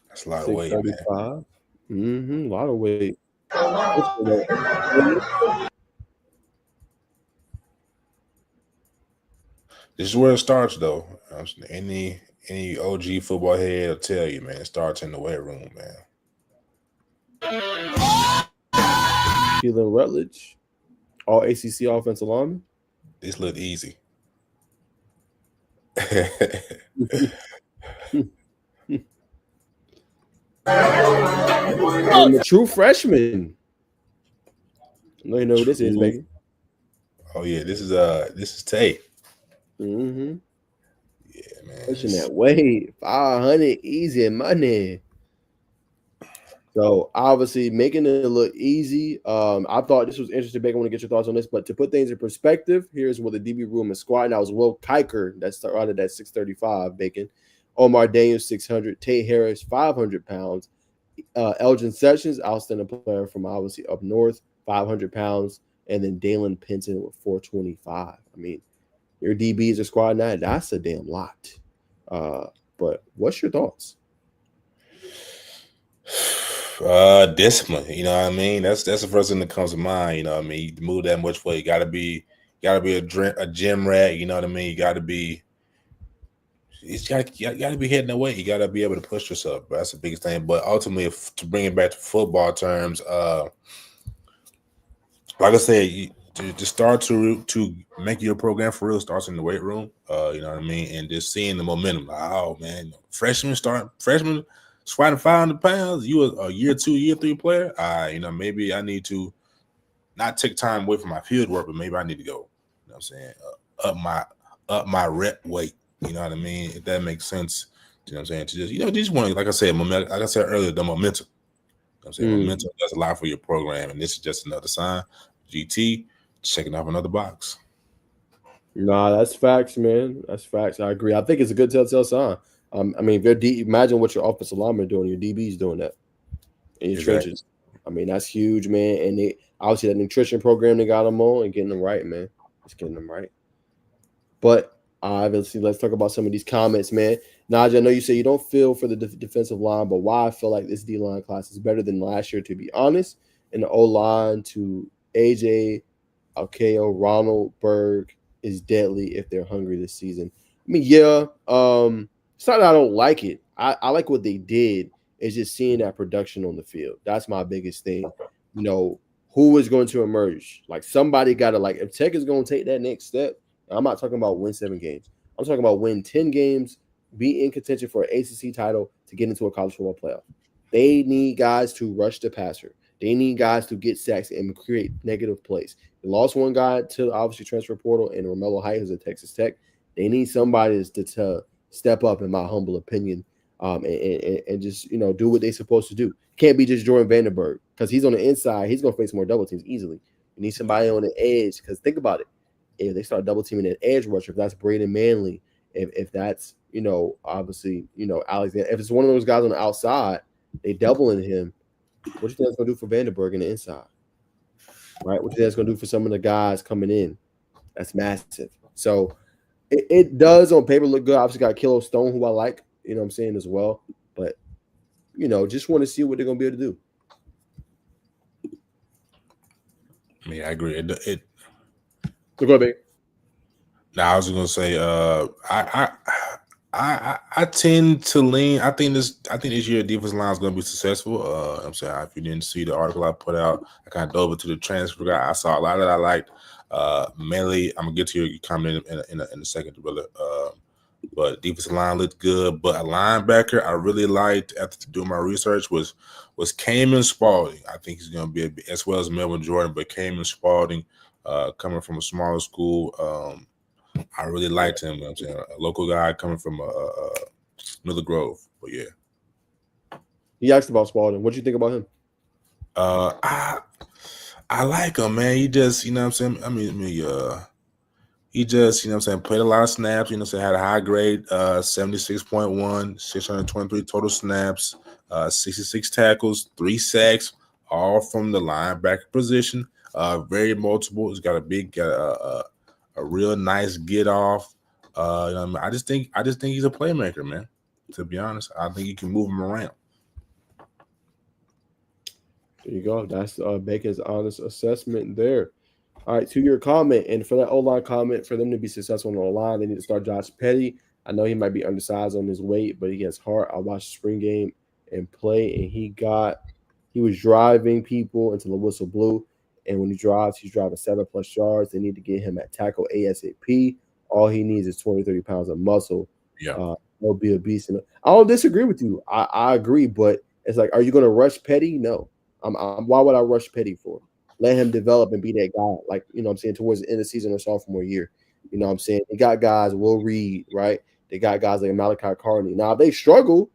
That's a lot of weight, man. 635. A lot of weight. This is where it starts, though. Any OG football head will tell you, man, it starts in the weight room, man. Keelan Rutledge, all ACC offensive lineman. This looked easy. And the true freshman. I know you know who this is, baby. Oh yeah, this is Tate. Mm-hmm. Yeah, man. Pushing that weight, 500 easy money. So obviously making it look easy. I thought this was interesting. Bacon, I want to get your thoughts on this, but to put things in perspective, here's what the DB room is squatting. That was Will Kiker that started at 635. Bacon, Omar Daniels 600, Tate Harris 500 pounds, Elgin Sessions, outstanding player from obviously up north, 500 pounds, and then Dalen Penton with 425. I mean, your DBs are squatting that. That's a damn lot. But what's your thoughts? Discipline, you know what I mean? That's the first thing that comes to mind, you know what I mean? You move that much weight, you gotta be a gym rat, you know what I mean? You gotta be hitting the weight, you gotta be able to push yourself, but that's the biggest thing. But ultimately, to bring it back to football terms, like I said, to start to make your program for real starts in the weight room, you know what I mean? And just seeing the momentum, like, oh man, freshman squatting 500 pounds, you a year 2, year 3 player. Maybe I need to not take time away from my field work, but maybe I need to go, you know what I'm saying, up my rep weight. You know what I mean? If that makes sense, you know what I'm saying? To just want to, like I said earlier, the momentum. You know what I'm saying? Momentum does a lot for your program, and this is just another sign. GT checking off another box. Nah, that's facts, man. That's facts. I agree. I think it's a good telltale sign. I mean, if imagine what your offensive linemen doing, your DBs doing that in your trenches. I mean, that's huge, man. And they obviously that nutrition program they got them on and getting them right, man. It's getting them right. But obviously, let's talk about some of these comments, man. Najeh, I know you say you don't feel for the defensive line, but why I feel like this D-line class is better than last year, to be honest. And the O-line to AJ, Alkeo, Ronald, Berg is deadly if they're hungry this season. mean, yeah. It's not that I don't like it. I like what they did. It's just seeing that production on the field. That's my biggest thing. You know, who is going to emerge? Like somebody got to like. If Tech is going to take that next step, I'm not talking about win 7 games. I'm talking about win 10 games, be in contention for an ACC title to get into a college football playoff. They need guys to rush the passer. They need guys to get sacks and create negative plays. They lost one guy to obviously transfer portal and Romello Height, who's at Texas Tech. They need somebody to step up, in my humble opinion, and just do what they're supposed to do. Can't be just Jordan Vandenberg because he's on the inside. He's gonna face more double teams easily. You need somebody on the edge because think about it. If they start double teaming an edge rusher, if that's Braden Manley, if that's obviously Alexander, if it's one of those guys on the outside, they doubling him. What do you think that's gonna do for Vandenberg in the inside? Right? What do you think that's gonna do for some of the guys coming in? That's massive. So it does on paper look good. Obviously got Kilo Stone, who I like, what I'm saying as well. But just want to see what they're gonna be able to do. I mean, I agree. So go ahead. Now I was gonna say, I tend to lean. I think this year defensive line is gonna be successful. I'm saying if you didn't see the article I put out, I kind of dove into the transfer guy. I saw a lot that I liked. Mainly, I'm gonna get to your comment in a second, brother. But defensive line looked good. But a linebacker I really liked after doing my research was Kamen Spalding. I think he's gonna be as well as Melvin Jordan, but Kamen Spalding, coming from a smaller school. I really liked him. I'm saying a local guy coming from Miller Grove. But yeah, He asked about Spalding. What do you think about him? I like him, man. He just, what I'm saying. He just, what I'm saying, played a lot of snaps. Had a high grade, 76.1, 623 total snaps, 66 tackles, 3 sacks, all from the linebacker position. Very multiple. He's got a real nice get off. I just think he's a playmaker, man. To be honest, I think you can move him around. There you go. That's Bacon's honest assessment there. All right, to your comment, and for that O-line comment, for them to be successful on the O-line, they need to start Josh Petty. I know he might be undersized on his weight, but he has heart. I watched the spring game and play, and he was driving people until the whistle blew. And when he drives, he's driving 7+ yards. They need to get him at tackle ASAP. All he needs is 20, 30 pounds of muscle. Yeah. He'll be a beast. I don't disagree with you. I agree, but it's like, are you going to rush Petty? No. Why would I rush Petty for? Let him develop and be that guy, like, I'm saying, towards the end of the season or sophomore year. I'm saying? They got guys, Will Reed, right? They got guys like Malachi Carney. Now, if they struggle,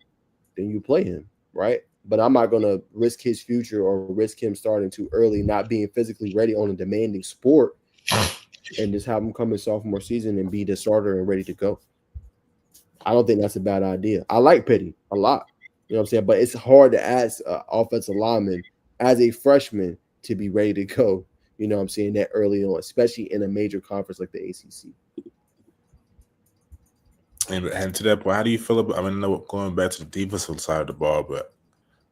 then you play him, right? But I'm not going to risk his future or risk him starting too early, not being physically ready on a demanding sport, and just have him come in sophomore season and be the starter and ready to go. I don't think that's a bad idea. I like Petty a lot, what I'm saying? But it's hard to ask offensive lineman as a freshman to be ready to go, what I'm saying, that early on, especially in a major conference like the ACC. And to that point, how do you feel about? I mean, going back to the defensive side of the ball, but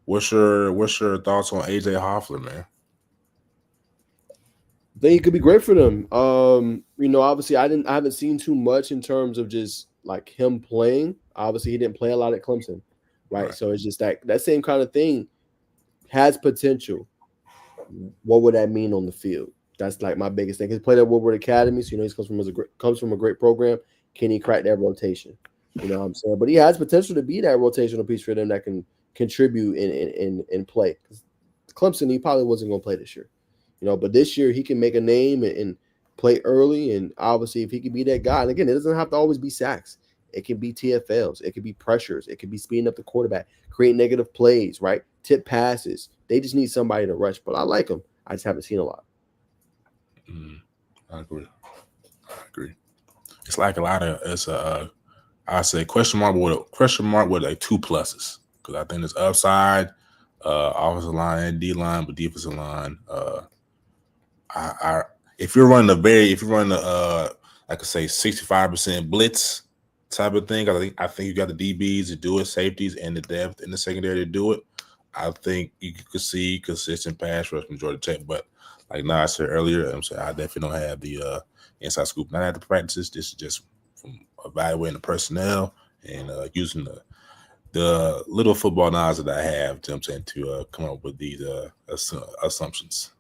what's your thoughts on AJ Hoffler, man? I think he could be great for them. Obviously, I haven't seen too much in terms of just like him playing. Obviously, he didn't play a lot at Clemson, right? So it's just that same kind of thing has potential. What would that mean on the field? That's like my biggest thing. He played at Woodward Academy, so he comes from a great program. Can he crack that rotation? You know what I'm saying? But he has potential to be that rotational piece for them that can contribute and play. Clemson, he probably wasn't going to play this year, But this year he can make a name and play early, and obviously if he can be that guy. And again, it doesn't have to always be sacks. It can be TFLs. It could be pressures. It could be speeding up the quarterback, create negative plays, right? Tip passes. They just need somebody to rush. But I like him. I just haven't seen a lot. I agree. It's like a lot of I say question mark with like 2 pluses, because I think there's upside, offensive line and D line, but defensive line. If you're running like I say 65% blitz type of thing, I think you got the DBs to do it, safeties and the depth in the secondary to do it. I think you could see consistent pass rush from Georgia Tech, but like I said earlier, I definitely don't have the inside scoop. Not at the practices. This is just from evaluating the personnel and using the little football knowledge that I have, you know what I'm saying, to come up with these assumptions.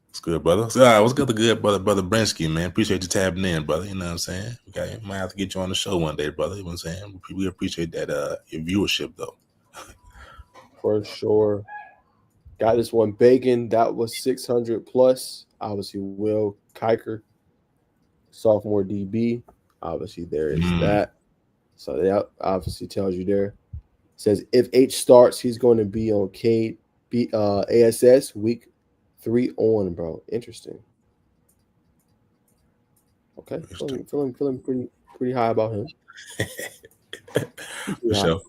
It's good, brother. So, what's good, brother Brensky, man? Appreciate you tapping in, brother. You know what I'm saying? Okay, might have to get you on the show one day, brother. You know what I'm saying? We appreciate that your viewership, though. For sure. Got this one, Bacon. That was 600 plus. Obviously, Will Kiker, sophomore DB. Obviously, there is that. So that obviously tells you there. Says if H starts, he's going to be on ASS week 3 on, bro. Interesting. Okay, feeling pretty high about him. For sure.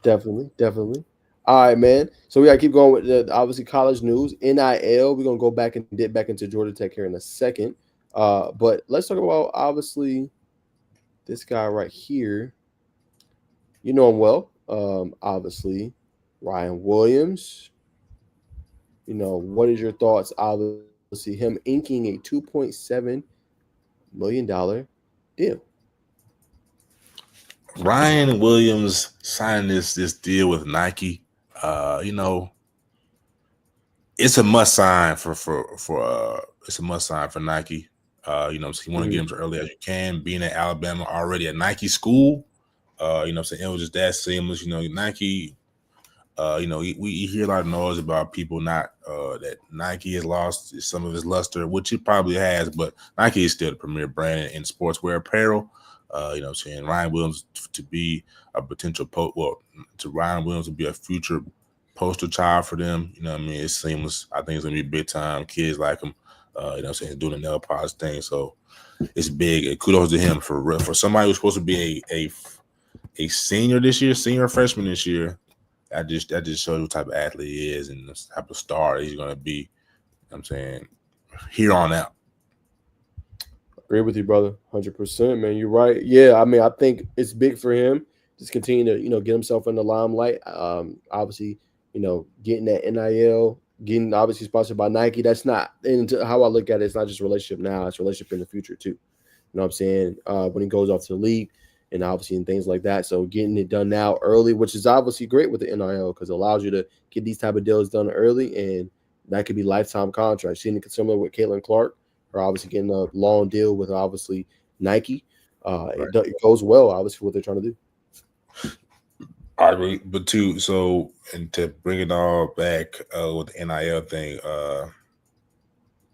Definitely. All right, man. So we gotta keep going with the obviously college news. NIL. We're gonna go back and dip back into Georgia Tech here in a second. But let's talk about obviously this guy right here. You know him well. Obviously, Ryan Williams. You know, what is your thoughts? Obviously, him inking a $2.7 million deal. Ryan Williams signing this deal with Nike. You know, it's a must sign for it's a must sign for Nike. You know, so you want to get him as early as you can. Being at Alabama already, a Nike school. You know what I'm saying? It was just that seamless. You know, Nike, you know, we hear a lot of noise about people not that Nike has lost some of its luster, which it probably has, but Nike is still the premier brand in sportswear apparel. You know what I'm saying? Ryan Williams to be a potential Ryan Williams to be a future poster child for them. You know what I mean? It's seamless. I think it's gonna be big time. Kids like him. You know what I'm saying? Doing the nail polish thing. So it's big. And kudos to him for real. For somebody who's supposed to be a senior this year, senior freshman this year. That just shows what type of athlete he is and the type of star he's gonna be. You know what I'm saying, here on out. Agree with you, brother. 100%, man. You're right. Yeah, I mean, I think it's big for him. Just continue to, you know, get himself in the limelight. Obviously, you know, getting that NIL, getting obviously sponsored by Nike. That's not, and how I look at it, it's not just a relationship now, it's a relationship in the future too. You know what I'm saying? When he goes off to the league and obviously and things like that. So getting it done now early, which is obviously great with the NIL because it allows you to get these type of deals done early, and that could be lifetime contracts. Seeing it similar with Caitlin Clark, or obviously getting a long deal with obviously Nike. It goes well, obviously, what they're trying to do. I agree, but too. So, and to bring it all back with the NIL thing,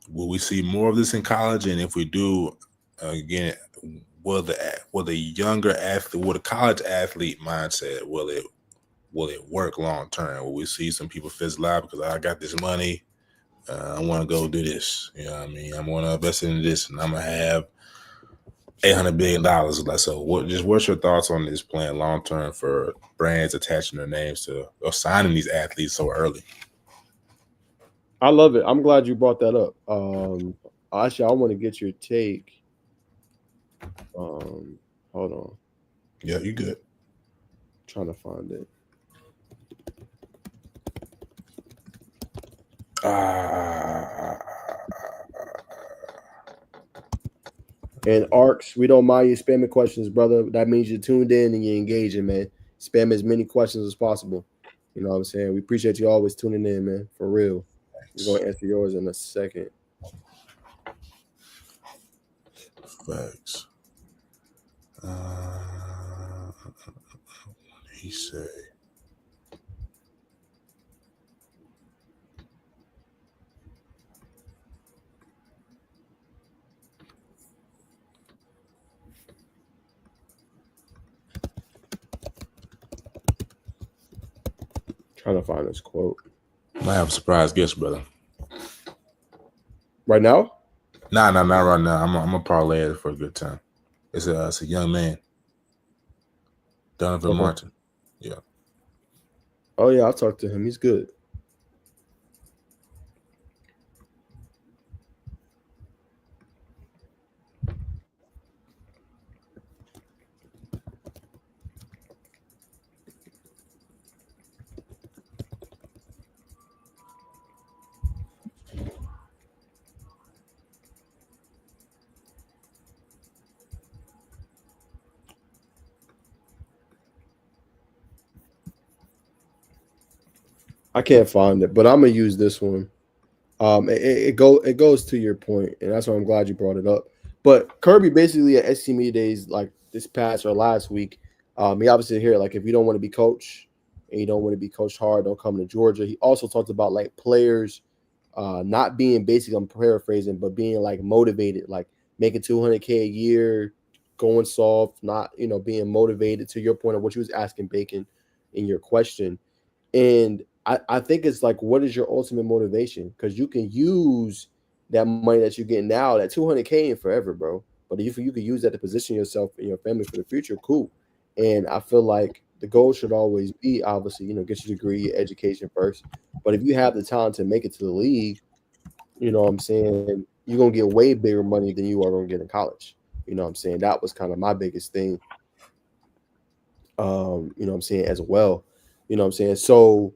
will we see more of this in college? And if we do, again, will the younger athlete, will the college athlete mindset, will it work long term? Will we see some people fizzle out because I got this money, I want to go do this? You know what I mean? I'm going to invest in this, and I'm gonna have $800 billion. So, what's your thoughts on this playing long term for brands attaching their names to or signing these athletes so early? I love it. I'm glad you brought that up. Actually, I want to get your take. Hold on. Yeah, you good. Trying to find it. And Arcs, we don't mind you spamming questions, brother. That means you're tuned in and you're engaging, man. Spam as many questions as possible. You know what I'm saying? We appreciate you always tuning in, man. For real. We're going to answer yours in a second. Facts. He said. Trying to find this quote. Might have a surprise guest, brother. Right now? Nah, not right now. I'm gonna parlay it for a good time. It's a young man, Donovan Martin. Yeah. Oh yeah, I'll talk to him. He's good. I can't find it, but I'm gonna use this one. It goes to your point, and that's why I'm glad you brought it up. But Kirby basically at SC Media Days like this past or last week, he obviously here like if you don't want to be coached and you don't want to be coached hard, don't come to Georgia. He also talked about like players not being basically, I'm paraphrasing, but being like motivated, like making $200K a year, going soft, not being motivated. To your point of what you was asking Bacon in your question, and I think it's like, what is your ultimate motivation? Because you can use that money that you're getting now, that $200K in forever, bro. But if you could use that to position yourself and your family for the future, cool. And I feel like the goal should always be, obviously, get your degree, your education first. But if you have the talent to make it to the league, you know what I'm saying, you're going to get way bigger money than you are going to get in college. You know what I'm saying? That was kind of my biggest thing, you know what I'm saying, as well. You know what I'm saying? So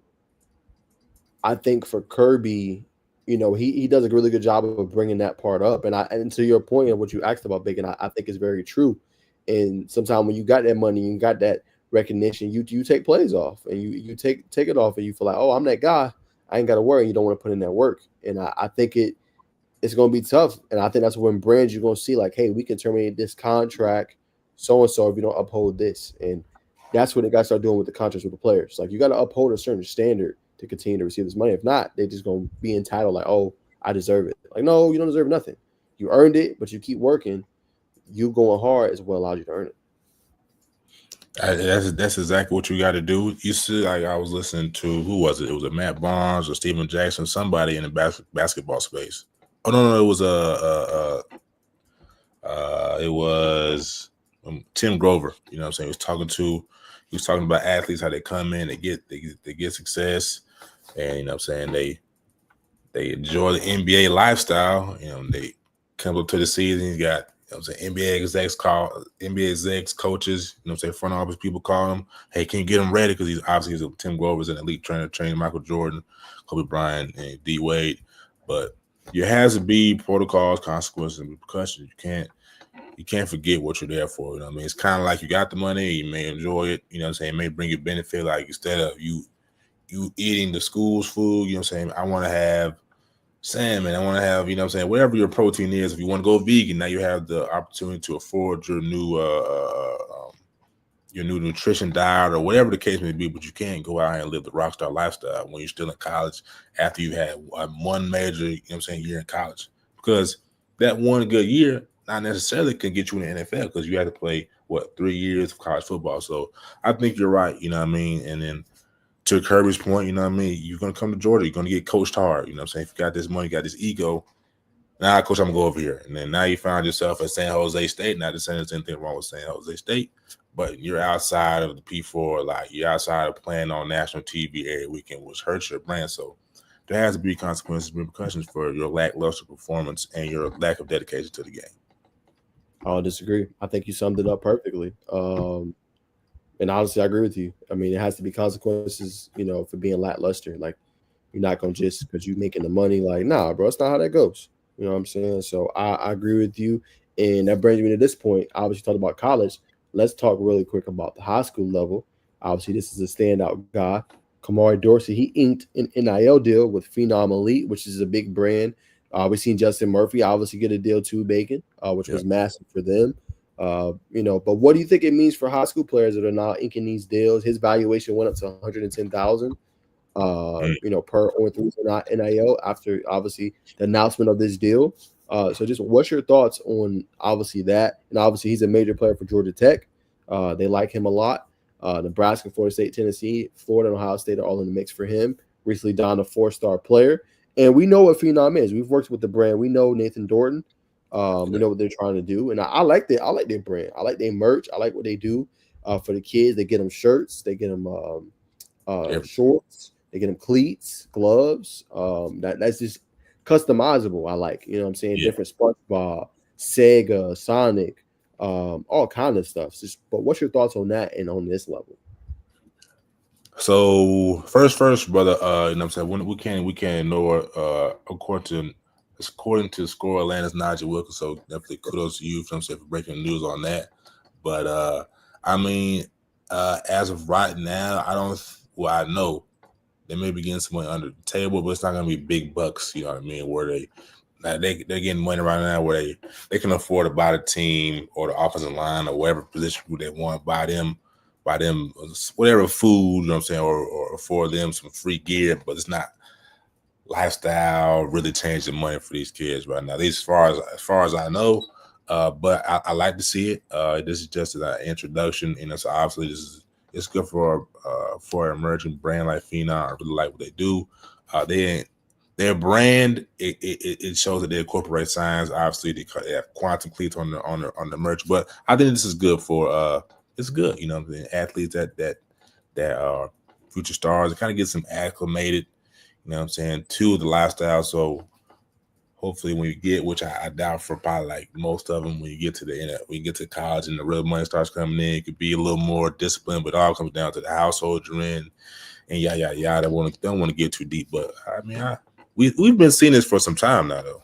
I think for Kirby, he does a really good job of bringing that part up. And to your point of what you asked about Bacon, I think is very true. And sometimes when you got that money, you got that recognition, you take plays off and you take it off and you feel like, oh, I'm that guy. I ain't got to worry. You don't want to put in that work. And I think it's going to be tough. And I think that's when brands you're going to see like, hey, we can terminate this contract so-and-so if you don't uphold this. And that's what they got to start doing with the contracts with the players. Like, you got to uphold a certain standard to continue to receive this money. If not, they're just going to be entitled like, oh, I deserve it. Like, no, you don't deserve nothing. You earned it, but you keep working. You going hard is what allows you to earn it. That's exactly what you got to do. You see, like I was listening to, who was it? It was a Matt Barnes or Steven Jackson, somebody in the basketball space. Oh no, it was it was Tim Grover. You know what I'm saying? He was talking about athletes, how they come in, they get success, and you know what I'm saying, they enjoy the NBA lifestyle. You know, they come up to the season. You got, you know what I'm saying, NBA execs, coaches, you know what I'm saying, front office people call him, hey, can you get him ready? Because Tim Grover's an elite trainer, training Michael Jordan, Kobe Bryant, and D Wade. But there has to be protocols, consequences, and repercussions. You can't forget what you're there for. You know what I mean? It's kind of like you got the money, you may enjoy it, you know what I'm saying, it may bring you benefit. Like, instead of you eating the school's food, you know what I'm saying, I want to have salmon, I want to have, you know what I'm saying, whatever your protein is. If you want to go vegan, now you have the opportunity to afford your new nutrition diet or whatever the case may be, but you can't go out and live the rock star lifestyle when you're still in college after you had one major, you know what I'm saying, year in college. Because that one good year not necessarily can get you in the NFL, because you have to play 3 years of college football. So I think you're right, you know what I mean? And then to Kirby's point, you know what I mean, you're going to come to Georgia, you're going to get coached hard, you know what I'm saying? If you got this money, you got this ego, now, coach, I'm going to go over here. And then now you find yourself at San Jose State. Not to say there's anything wrong with San Jose State, but you're outside of the P4, like you're outside of playing on national TV every weekend, which hurts your brand. So there has to be consequences, repercussions for your lackluster performance and your lack of dedication to the game. I'll disagree. I think you summed it up perfectly. And honestly, I agree with you. I mean, it has to be consequences, for being lackluster. Like, you're not going to just because you're making the money, like, nah, bro, that's not how that goes. You know what I'm saying? So I agree with you. And that brings me to this point. Obviously, talked about college. Let's talk really quick about the high school level. Obviously, this is a standout guy. Kamari Dorsey, he inked an NIL deal with Phenom Elite, which is a big brand. We've seen Justin Murphy obviously get a deal too, Bacon, which was massive for them. But what do you think it means for high school players that are now inking these deals? His valuation went up to $110,000. Per NIL after obviously the announcement of this deal. So just what's your thoughts on obviously that? And obviously he's a major player for Georgia Tech. They like him a lot. Nebraska, Florida State, Tennessee, Florida, and Ohio State are all in the mix for him. Recently donned a 4-star player. And we know what Phenom is. We've worked with the brand. We know Nathan Dorton. We know what they're trying to do. And I like that. I like their brand. I like their merch. I like what they do for the kids. They get them shirts. They get them shorts. They get them cleats, gloves. That's just customizable. I like, you know what I'm saying? Yeah. Different SpongeBob, Sega, Sonic, all kind of stuff. But what's your thoughts on that and on this level? So first, brother, you know what I'm saying, we can't ignore according to Score Atlanta's Najeh Wilkes. So definitely kudos to you, you know what I'm saying, for breaking news on that. But I mean, as of right now, I know They may be getting some money under the table, but it's not going to be big bucks. You know what I mean? Where they're getting money right now where they can afford to buy the team or the offensive line or whatever position group they want, buy them whatever food, you know what I'm saying, or afford them some free gear, but it's not lifestyle really changing money for these kids right now. At least as far as I know. But I like to see it. This is just an introduction, and so obviously it's good for an emerging brand like Phenom. I really like what they do. Their brand it shows that they incorporate science. Obviously, they have quantum cleats on the merch, but I think this is good for it's good. You know, the athletes that are future stars. It kind of gets them acclimated. You know what I'm saying, to the lifestyle. So hopefully when you get, which I doubt for probably like most of them, when you get to when you get to college and the real money starts coming in, it could be a little more disciplined, but it all comes down to the household you're in and yada. Don't want to get too deep, but I mean, we've been seeing this for some time now, though.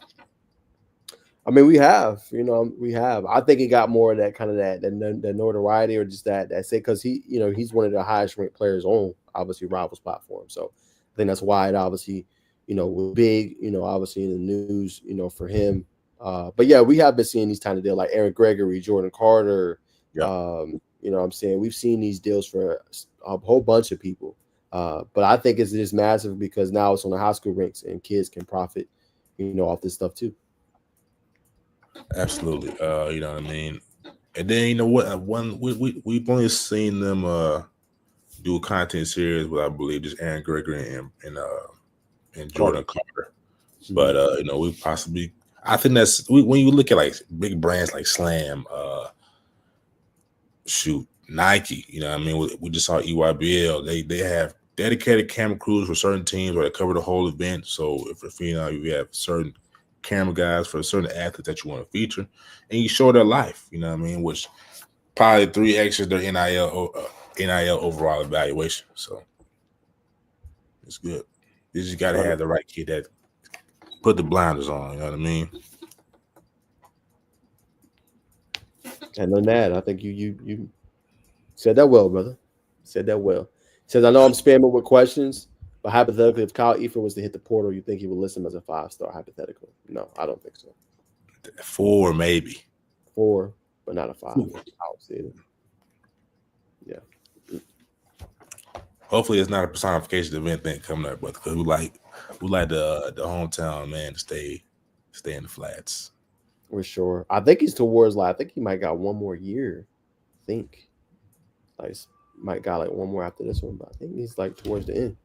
I mean, we have. I think he got more of that kind of that notoriety or just that say because he's one of the highest ranked players on obviously Rivals platform. So I think that's why it obviously was big. Obviously in the news. For him. But yeah, we have been seeing these kind of deals like Aaron Gregory, Jordan Carter. Yeah. What I'm saying, we've seen these deals for a whole bunch of people. But I think it's just massive because now it's on the high school ranks and kids can profit, off this stuff too. Absolutely. You know what I mean? And then we've only seen them do a content series with I believe just Aaron Gregory and Jordan Carter. But we possibly I think that's when you look at like big brands like Slam, Nike, you know what I mean? We just saw EYBL. They have dedicated camera crews for certain teams where they cover the whole event. So if you have certain camera guys for certain athletes that you want to feature, and you show their life, you know what I mean, which probably 3X's their NIL overall evaluation. So it's good. You just got to have the right kid that put the blinders on, you know what I mean? And on that, I think you said that well, brother. Said that well. Says, I know I'm spamming with questions, but hypothetically, if Kyle Efer was to hit the portal, you think he would list him as a 5-star, hypothetically? No, I don't think so. 4 maybe. 4, but not a 5. I don't see it. Yeah. Hopefully, it's not a personification event thing coming up, but because we like the hometown man to stay in the flats. For sure. I think he's towards I think he might got one more year. I think. Might got one more after this one, but I think he's towards the end.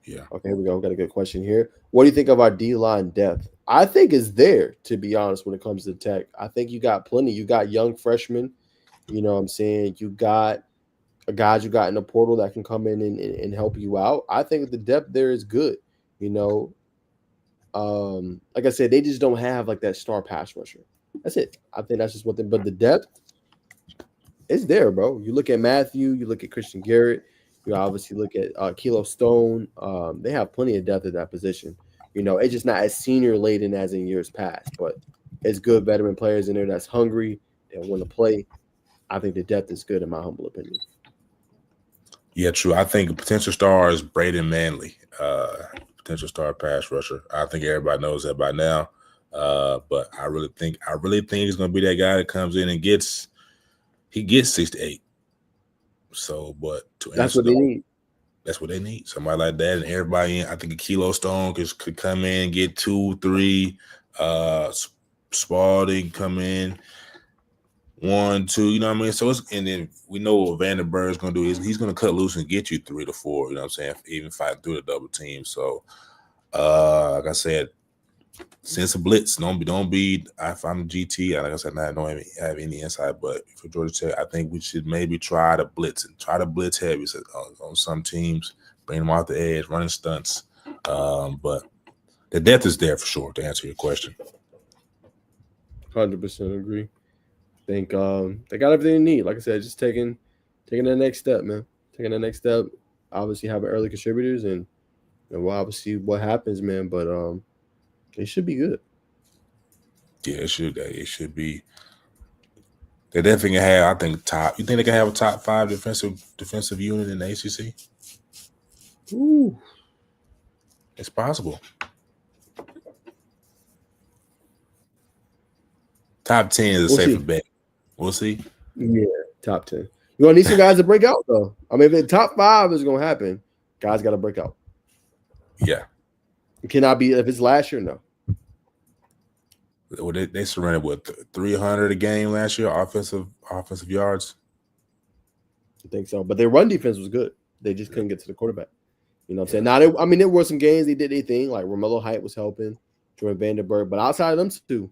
Yeah. Okay, here we go. We got a good question here. What do you think of our D-line depth? I think it's there, to be honest, when it comes to tech. I think you got plenty. You got young freshmen. You know what I'm saying? You got guys you got in the portal that can come in and help you out. I think the depth there is good. Like I said, they just don't have that star pass rusher. That's it. I think that's just what but the depth is there, bro. You look at Matthew, you look at Christian Garrett, you obviously look at Kilo Stone. They have plenty of depth at that position. It's just not as senior laden as in years past, but it's good veteran players in there that's hungry and want to play. I think the depth is good in my humble opinion. Yeah, true. I think a potential star is Braden Manley, potential star pass rusher. I think everybody knows that by now. But I really think he's going to be that guy that comes in and gets 6 to 8. So, but that's what they need. That's what they need. Somebody like that, and everybody in. I think a Kilo Stone could come in, get 2, 3. Spalding come in 1, 2. You know what I mean? So and then we know what Vandenberg's going to do. He's going to cut loose and get you 3 to 4. You know what I'm saying? Even fighting through the double team. So, like I said, sense of blitz. Don't be. If I'm GT, like I said, I don't have any insight. But for Georgia Tech, I think we should maybe try to blitz heavy on some teams, bring them off the edge, running stunts. But the depth is there for sure. To answer your question, 100% agree. I think they got everything they need. Like I said, just taking the next step, man. Taking the next step. Obviously, having early contributors, and we'll obviously see what happens, man. But it should be good. Yeah, it should. It should be. They definitely can have. I think top. You think they can have a top 5 defensive unit in the ACC? Ooh. It's possible. Top 10 is a We'll safer see. bet. We'll see. Yeah, top 10. You're gonna need some guys to break out though. I mean, if the top 5 is gonna happen, guys got to break out. Yeah. It cannot be if it's last year. No, Well, they surrendered with 300 a game last year, offensive yards. I think so. But their run defense was good. They just couldn't get to the quarterback. You know what I'm saying? Now, there were some games they did their thing. Like Romello Height was helping, Jordan Vanderberg. But outside of them two,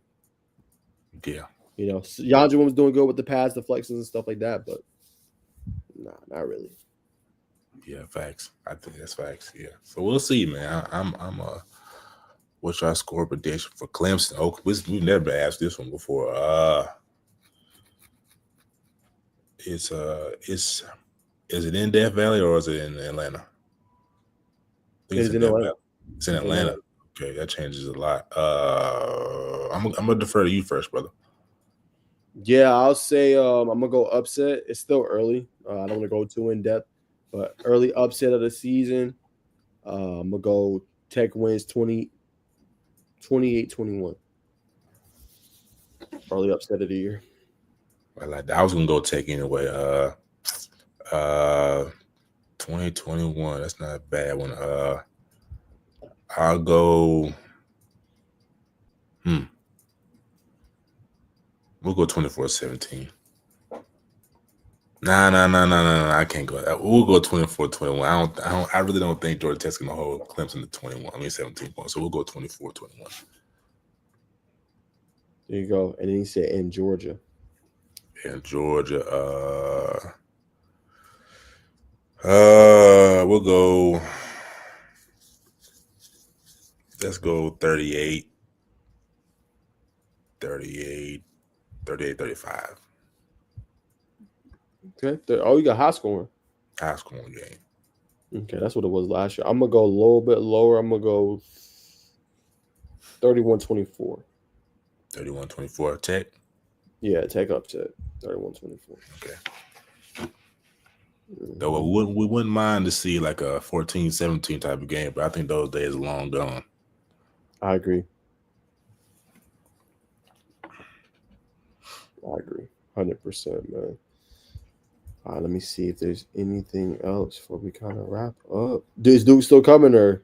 Yeah. you know, Yandra was doing good with the pass deflections and stuff like that. But nah, not really. Yeah, facts. I think that's facts. Yeah. So we'll see, man. I'm what's our score prediction for Clemson? Oh, we've never asked this one before. Is it in Death Valley or is it in Atlanta? I think It's in Death Atlanta. Valley. It's in Atlanta. Okay, that changes a lot. I'm gonna defer to you first, brother. Yeah, I'll say I'm gonna go upset. It's still early. I don't want to go too in depth, but early upset of the season. I'm gonna go Tech wins 28-21. Early upset of the year. I like that. I was gonna go Tech anyway. 2021. That's not a bad one. I'll go. We'll go 24-17. Nah. I can't go. We'll go 24-21. I really don't think Georgia Tech's gonna hold Clemson to 17 points. So we'll go 24-21. There you go. And then he said in Georgia. In Georgia, we'll go. Let's go 38, 35. Okay. Oh, you got high scoring. High scoring game. Okay, that's what it was last year. I'm gonna go a little bit lower. I'm gonna go 31-24. 31-24 Tech. Yeah, Tech upset. 31-24. Okay. Though we wouldn't mind to see like a 14-17 type of game, but I think those days are long gone. I agree. 100%, man. All right, let me see if there's anything else before we kind of wrap up. Is Duke still coming or?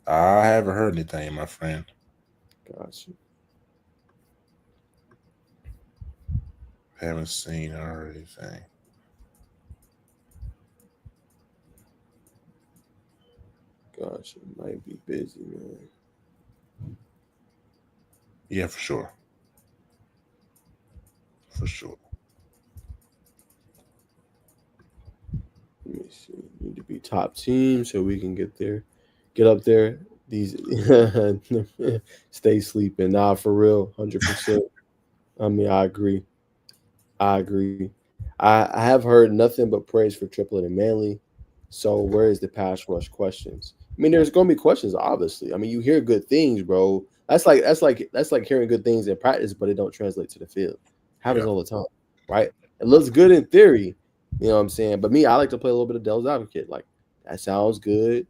I haven't heard anything, my friend. Gotcha. Haven't seen or heard anything. Gotcha. Might be busy, man. Yeah, for sure. For sure. Let me see. Need to be top team so we can get up there. These stay sleeping. Nah, for real, 100%. I mean, I agree. I have heard nothing but praise for Triplet and Manley. So where is the pass rush questions? I mean, there's gonna be questions, obviously. I mean, you hear good things, bro. That's like hearing good things in practice, but it don't translate to the field. Happens all the time, right? It looks good in theory, you know what I'm saying? But me, I like to play a little bit of devil's advocate. Like, that sounds good.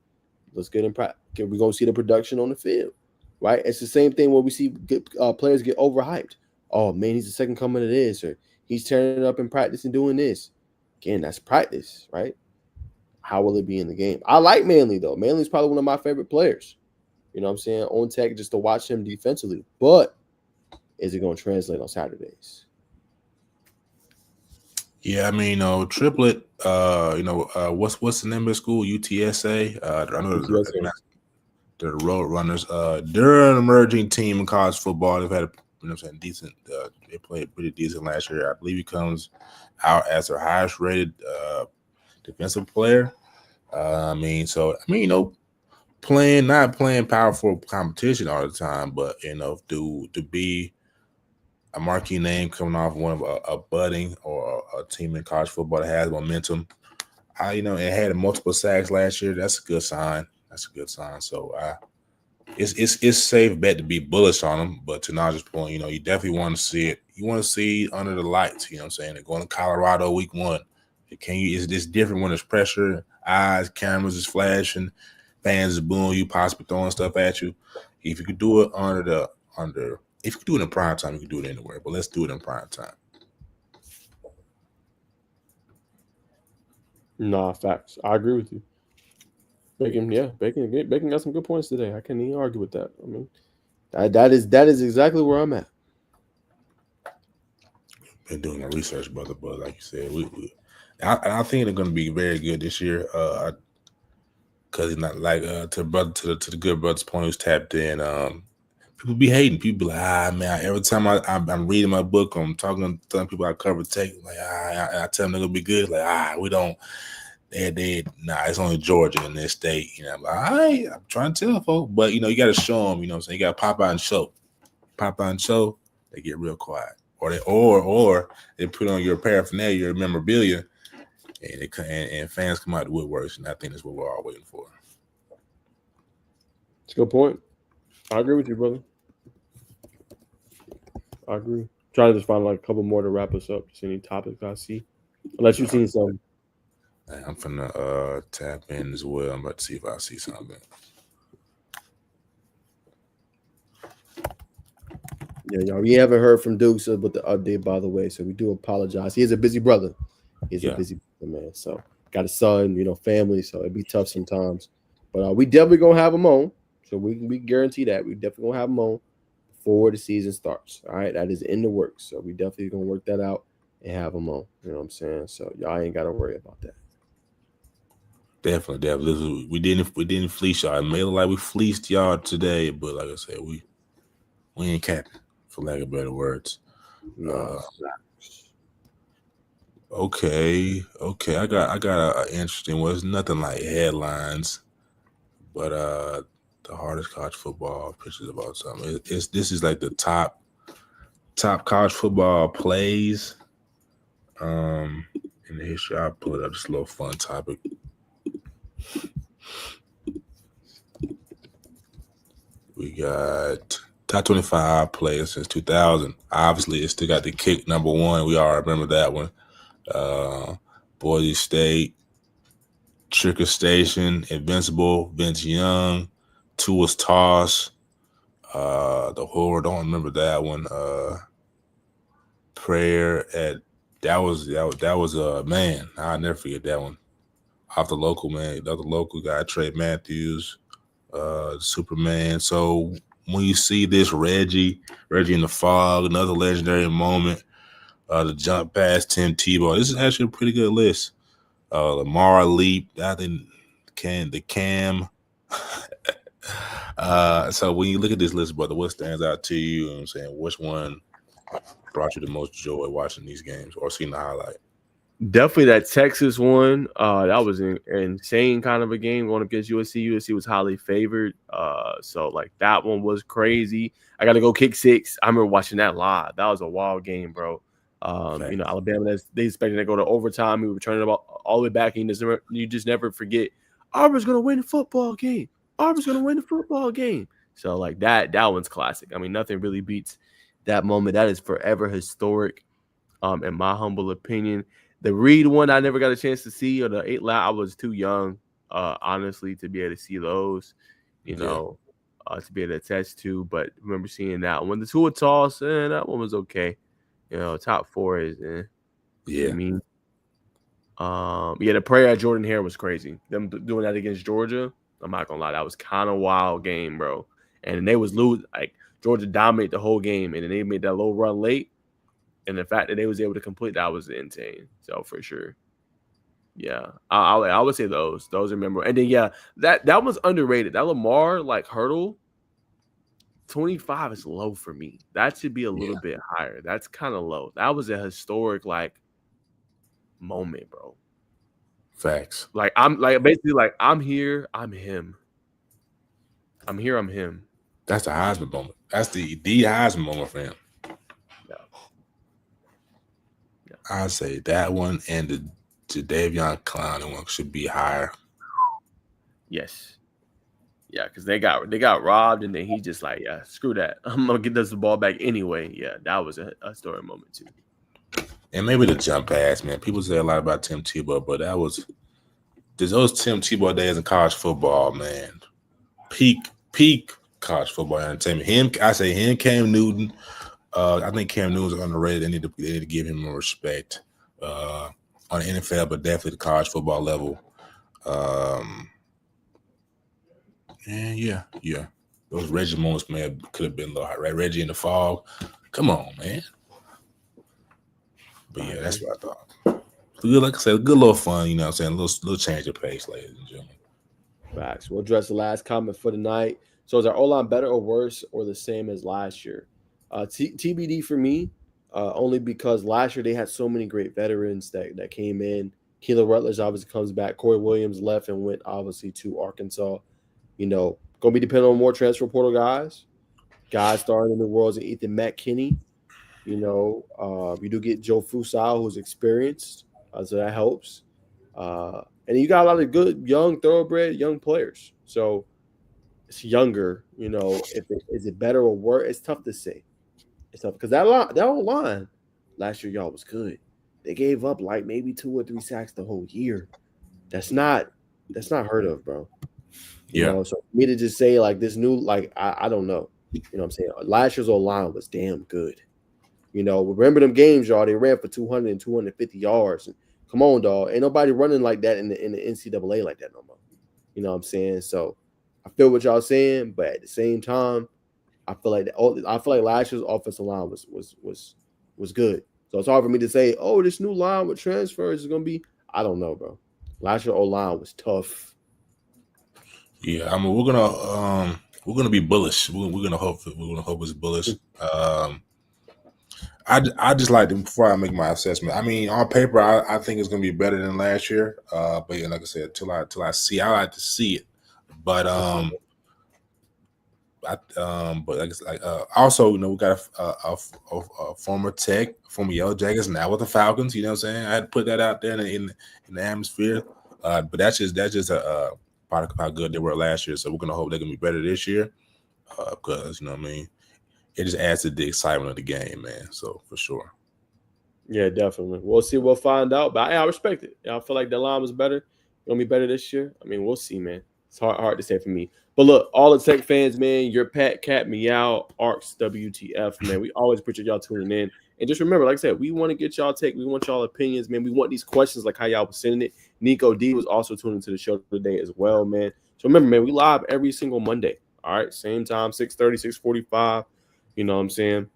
Looks good in practice. We're going to see the production on the field, right? It's the same thing when we see good, players get overhyped. Oh, man, he's the second coming of this, or he's turning it up in practice and doing this. Again, that's practice, right? How will it be in the game? I like Manley, though. Manley's probably one of my favorite players. You know what I'm saying? On Tech, just to watch him defensively. But is it going to translate on Saturdays? Yeah, I mean, Triplet. What's the name of the school? UTSA. I know they're the Road Runners. They're an emerging team in college football. They've had decent. They played pretty decent last year. I believe he comes out as their highest rated defensive player. Not playing powerful competition all the time, but to be a marquee name coming off one of a budding or a team in college football that has momentum. It had multiple sacks last year. That's a good sign. So it's safe bet to be bullish on them. But to Najeh's point, you definitely want to see it. You want to see it under the lights. You know what I'm saying? They're going to Colorado week 1. It's different when there's pressure, eyes, cameras is flashing, fans is booing you, possibly throwing stuff at you. If you could do it if you could do it in prime time, you can do it anywhere. But let's do it in prime time. Nah, facts. I agree with you. Bacon got some good points today. I can't even argue with that. I mean, that is exactly where I'm at. Been doing the research, brother. But like you said, I think they're going to be very good this year. Because it's not like to the good brother's point who's tapped in. People be hating. People be like, man. Every time I'm reading my book, I'm telling people I cover tech. Like, I tell them they're gonna be good. Like, we don't. It's only Georgia in this state. I'm like, all right, I'm trying to tell folks, but you got to show them. What I'm saying, you got to pop out and show. They get real quiet, or they put on your paraphernalia, your memorabilia, and fans come out the woodworks, and I think that's what we're all waiting for. It's a good point. I agree with you, brother. I agree. Trying to just find like a couple more to wrap us up. Just any topics I see, unless you've seen some. I'm finna tap in as well. I'm about to see if I see something. Yeah, y'all. We haven't heard from Dukes about the update, by the way, so we do apologize. He is a busy brother. He's a busy brother, man. So got a son, family, so it'd be tough sometimes. But we definitely gonna have him on. So we guarantee that we definitely gonna have him on before the season starts. All right, that is in the works. So we definitely gonna work that out and have him on. You know what I'm saying? So y'all ain't gotta worry about that. Definitely. We didn't fleece y'all. It may look like we fleeced y'all today, but like I said, we ain't capping, for lack of better words. Okay. I got an interesting one. It's nothing like headlines, but the hardest college football pitches of all time. This is like the top college football plays in the history. I'll pull it up. Just a little fun topic. We got top 25 players since 2000. Obviously, it still got the kick number one. We all remember that one. Boise State, Tricker Station, Invincible, Vince Young, Tua's Toss, the Horror, don't remember that one. Prayer at that was man, I'll never forget that one. Off the local man, the other local guy, Trey Matthews, Superman. So when you see this Reggie in the Fog, another legendary moment, the jump past Tim Tebow. This is actually a pretty good list. Lamar Leap, I think the Cam. So when you look at this list, brother, what stands out to you? You know what I'm saying, which one brought you the most joy watching these games or seeing the highlight? Definitely that Texas one. That was an insane kind of a game going up against USC. USC was highly favored. So like that one was crazy. I got to go kick six. I remember watching that live. That was a wild game, bro. Alabama, they expected to go to overtime. We were turning it all the way back. And you just never forget. Auburn's going to win the football game. So like that one's classic. I mean, nothing really beats that moment. That is forever historic, in my humble opinion. The Reed one, I never got a chance to see, or the 8 Loud, I was too young, honestly, to be able to see those, to be able to attest to. But I remember seeing that one. The Tua Toss, that one was okay. Top 4 is, yeah. I mean, the prayer at Jordan Hare was crazy. Them doing that against Georgia, I'm not gonna lie, that was kind of wild game, bro. And they was lose, like Georgia dominated the whole game, and then they made that little run late. And the fact that they was able to complete that was insane. So for sure, yeah, I would say those are memorable. And then that was underrated. That Lamar hurdle 25 is low for me. That should be a little bit higher. That's kind of low. That was a historic moment, bro. Facts. I'm here, I'm him. I'm here, I'm him. That's the Heisman moment. That's the Heisman moment for him. I say that one and the Jadeveon Clowney one should be higher. Yes. Yeah, because they got robbed, and then he just screw that. I'm gonna get this ball back anyway. Yeah, that was a historic moment too. And maybe the jump pass, man. People say a lot about Tim Tebow, but those Tim Tebow days in college football, man. Peak college football entertainment. Him, Cam Newton. I think Cam Newton's underrated. They need to give him more respect on the NFL, but definitely the college football level. Yeah. Those Reggie moments, man, could have been a little high, right? Reggie in the fog. Come on, man. But yeah, that's what I thought. Good, like I said, a good little fun, you know what I'm saying? A little change of pace, ladies and gentlemen. Facts. We'll address the last comment for the night. So is our O-line better or worse or the same as last year? TBD for me, only because last year they had so many great veterans that came in. Keelan Rutledge obviously comes back. Corey Williams left and went obviously to Arkansas. You know, going to be dependent on more transfer portal guys starring in the worlds of Ethan McKinney. You know, you do get Joe Fusau, who's experienced, so that helps. And you got a lot of good young thoroughbred young players. So it's younger. You know, is it better or worse? It's tough to say. It's tough because that whole line last year, y'all, was good. They gave up like maybe 2 or 3 sacks the whole year. That's not heard of, bro. You know, so for me to just say like this new, like I don't know. You know what I'm saying? Last year's O-line was damn good. You know, remember them games, y'all? They ran for 200 and 250 yards. And come on, dog. Ain't nobody running like that in the NCAA like that no more. You know what I'm saying? So I feel what y'all saying, but at the same time, I feel like last year's offensive line was good. So it's hard for me to say, oh, this new line with transfers is gonna be. I don't know, bro. Last year O-line was tough. Yeah, I mean we're gonna be bullish. We're gonna hope it's bullish. I just like to, before I make my assessment. I mean, on paper, I think it's gonna be better than last year. But yeah, like I said, till I see, I like to see it. But but also, you know, we got a former Yellow Jackets now with the Falcons. You know what I'm saying? I had to put that out there in the atmosphere. But that's just a product of how good they were last year. So we're gonna hope they're gonna be better this year. Because you know what I mean, it just adds to the excitement of the game, man. So for sure. Yeah, definitely. We'll see. We'll find out. But I respect it. I feel like the line was better. Gonna be better this year. I mean, we'll see, man. It's hard to say for me. But look, all the Tech fans, man, your Pat, Cat, Meow, Arcs, WTF, man. We always appreciate y'all tuning in. And just remember, like I said, we want to get y'all take. We want y'all opinions, man. We want these questions like how y'all was sending it. Nico D was also tuning to the show today as well, man. So remember, man, we live every single Monday. All right, same time, 6:30, 6:45. You know what I'm saying?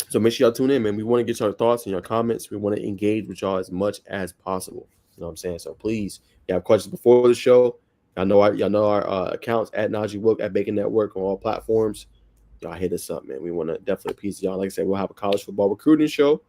So make sure y'all tune in, man. We want to get your thoughts and your comments. We want to engage with y'all as much as possible. You know what I'm saying? So please, if you have questions before the show, y'all know our accounts at Najeh Wilkes at Bacon Network on all platforms. Y'all hit us up, man. We want to definitely appease y'all. Like I said, we'll have a college football recruiting show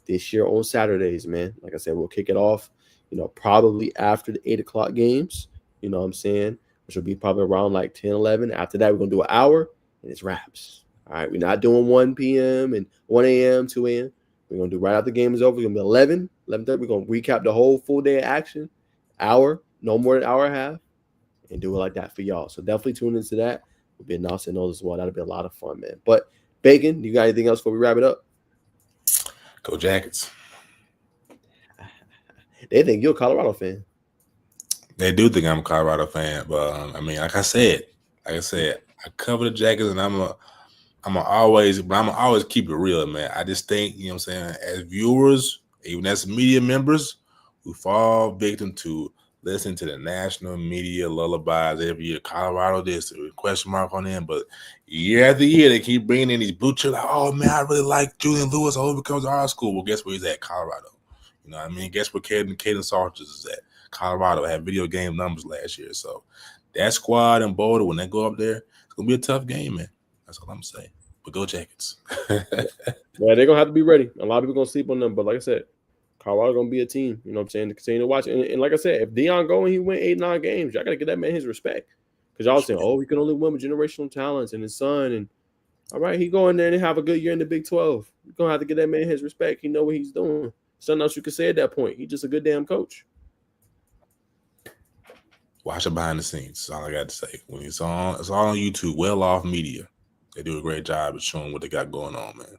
this year on Saturdays, man. Like I said, we'll kick it off, you know, probably after the 8 o'clock games. You know what I'm saying? Which will be probably around like 10, 11. After that, we're going to do an hour, and it's wraps. All right, we're not doing 1 p.m. and 1 a.m., 2 a.m. We're going to do right after the game is over. It's going to be 11, 11:30. We're going to recap the whole full day of action, hour, no more than an hour and a half, and do it like that for y'all. So definitely tune into that. We'll be announcing those as well. That'll be a lot of fun, man. But, Bacon, you got anything else before we wrap it up? Go Jackets. They think you're a Colorado fan. They do think I'm a Colorado fan, but I mean, like I said, I cover the Jackets, and I'm gonna always keep it real, man. I just think, you know what I'm saying, as viewers, even as media members, we fall victim to listening to the national media lullabies every year. Colorado this, question mark on them, but year after year they keep bringing in these blue chips. Like, oh man, I really like Julian Lewis. I hope he comes to our school. Well, guess where he's at? Colorado. You know what I mean? Guess where Caden Salters is at? Colorado. Had video game numbers last year. So that squad in Boulder, when they go up there, it's gonna be a tough game, man. That's all I'm saying. But go Jackets. Yeah, they're gonna have to be ready. A lot of people gonna sleep on them, but like I said, Colorado gonna be a team. You know what I'm saying? To continue to watch. And like I said, if Deion go and he win 8, 9 games, y'all gotta give that man his respect. Because y'all saying, oh, he can only win with generational talents and his son. And all right, he go in there and have a good year in the Big 12. You're gonna have to give that man his respect. He know what he's doing. Something else you could say at that point. He's just a good damn coach. Watch it behind the scenes. That's all I got to say. When it's all on YouTube. Well off media. They do a great job of showing what they got going on, man.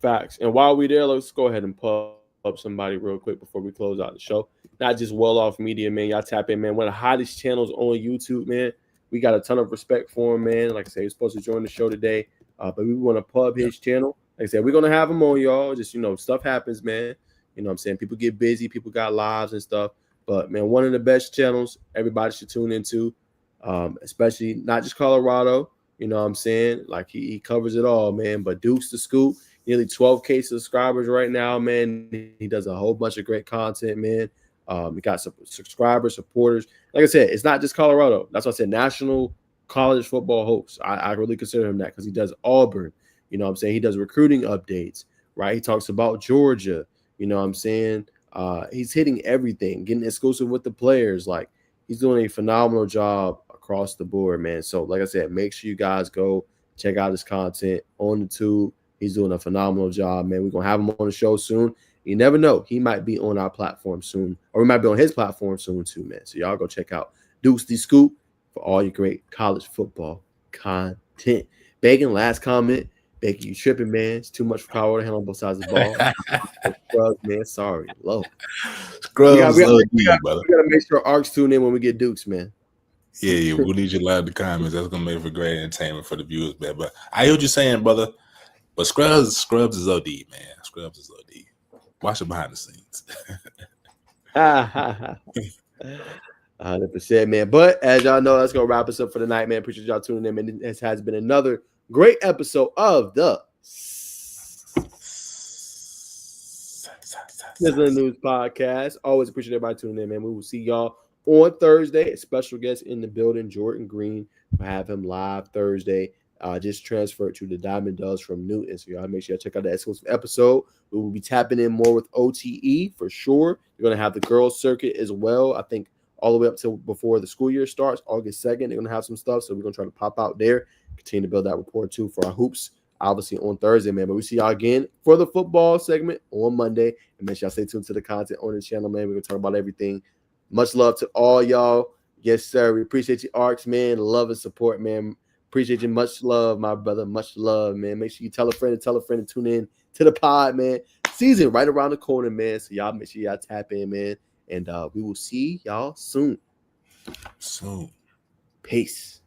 Facts. And while we're there, let's go ahead and pause up somebody real quick before we close out the show. Not just Well Off Media, man. Y'all tap in, man. One of the hottest channels on YouTube, man. We got a ton of respect for him, man. Like I said, he's supposed to join the show today, but we want to pub his channel. Like I said, we're going to have him on, y'all. Just, stuff happens, man. You know what I'm saying? People get busy. People got lives and stuff. But, man, one of the best channels everybody should tune into, especially not just Colorado. You know what I'm saying? Like, he covers it all, man. But Duke's the Scoop. Nearly 12K subscribers right now, man. He does a whole bunch of great content, man. We got some subscribers, supporters. Like I said, it's not just Colorado. That's why I said national college football host. I really consider him that because he does Auburn. You know what I'm saying? He does recruiting updates, right? He talks about Georgia. You know what I'm saying? He's hitting everything, getting exclusive with the players. Like, he's doing a phenomenal job across the board, man. So, like I said, make sure you guys go check out his content on the tube. He's doing a phenomenal job, man. We're going to have him on the show soon. You never know. He might be on our platform soon, or we might be on his platform soon too, man. So y'all go check out Duke's the Scoop for all your great college football content. Bacon, last comment. Bacon, you tripping, man. It's too much for Colorado to handle on both sides of the ball. Scrubs, man. Sorry. Low. Scrubs, we brother. got to make sure Arcs tune in when we get Dukes, man. Yeah, we need you to in the comments. That's gonna make for great entertainment for the viewers, man. But I hear what you're saying, brother. But Scrubs is OD, man. Scrubs is OD. Watch it behind the scenes. 100%, man. But as y'all know, that's gonna wrap us up for the night, man. Appreciate y'all tuning in, man. This has been another great episode of the Sizzling News Podcast. Always appreciate everybody tuning in, man. We will see y'all on Thursday. A special guest in the building, Jordan Green. We'll have him live Thursday. Just transferred to the Diamond Doves from Newton. So y'all make sure you check out that exclusive episode. We will be tapping in more with OTE for sure. You're going to have the girls circuit as well. I think all the way up to before the school year starts, August 2nd. They're going to have some stuff. So we're going to try to pop out there. Continue to build that rapport too for our hoops, obviously on Thursday, man. But we see y'all again for the football segment on Monday. And make sure y'all stay tuned to the content on the channel, man. We're going to talk about everything. Much love to all y'all. Yes, sir. We appreciate you, Arcs, man. Love and support, man. Appreciate you. Much love, my brother. Much love, man. Make sure you tell a friend and tune in to the pod, man. Season right around the corner, man. So y'all make sure y'all tap in, man. And we will see y'all soon. Soon. Peace.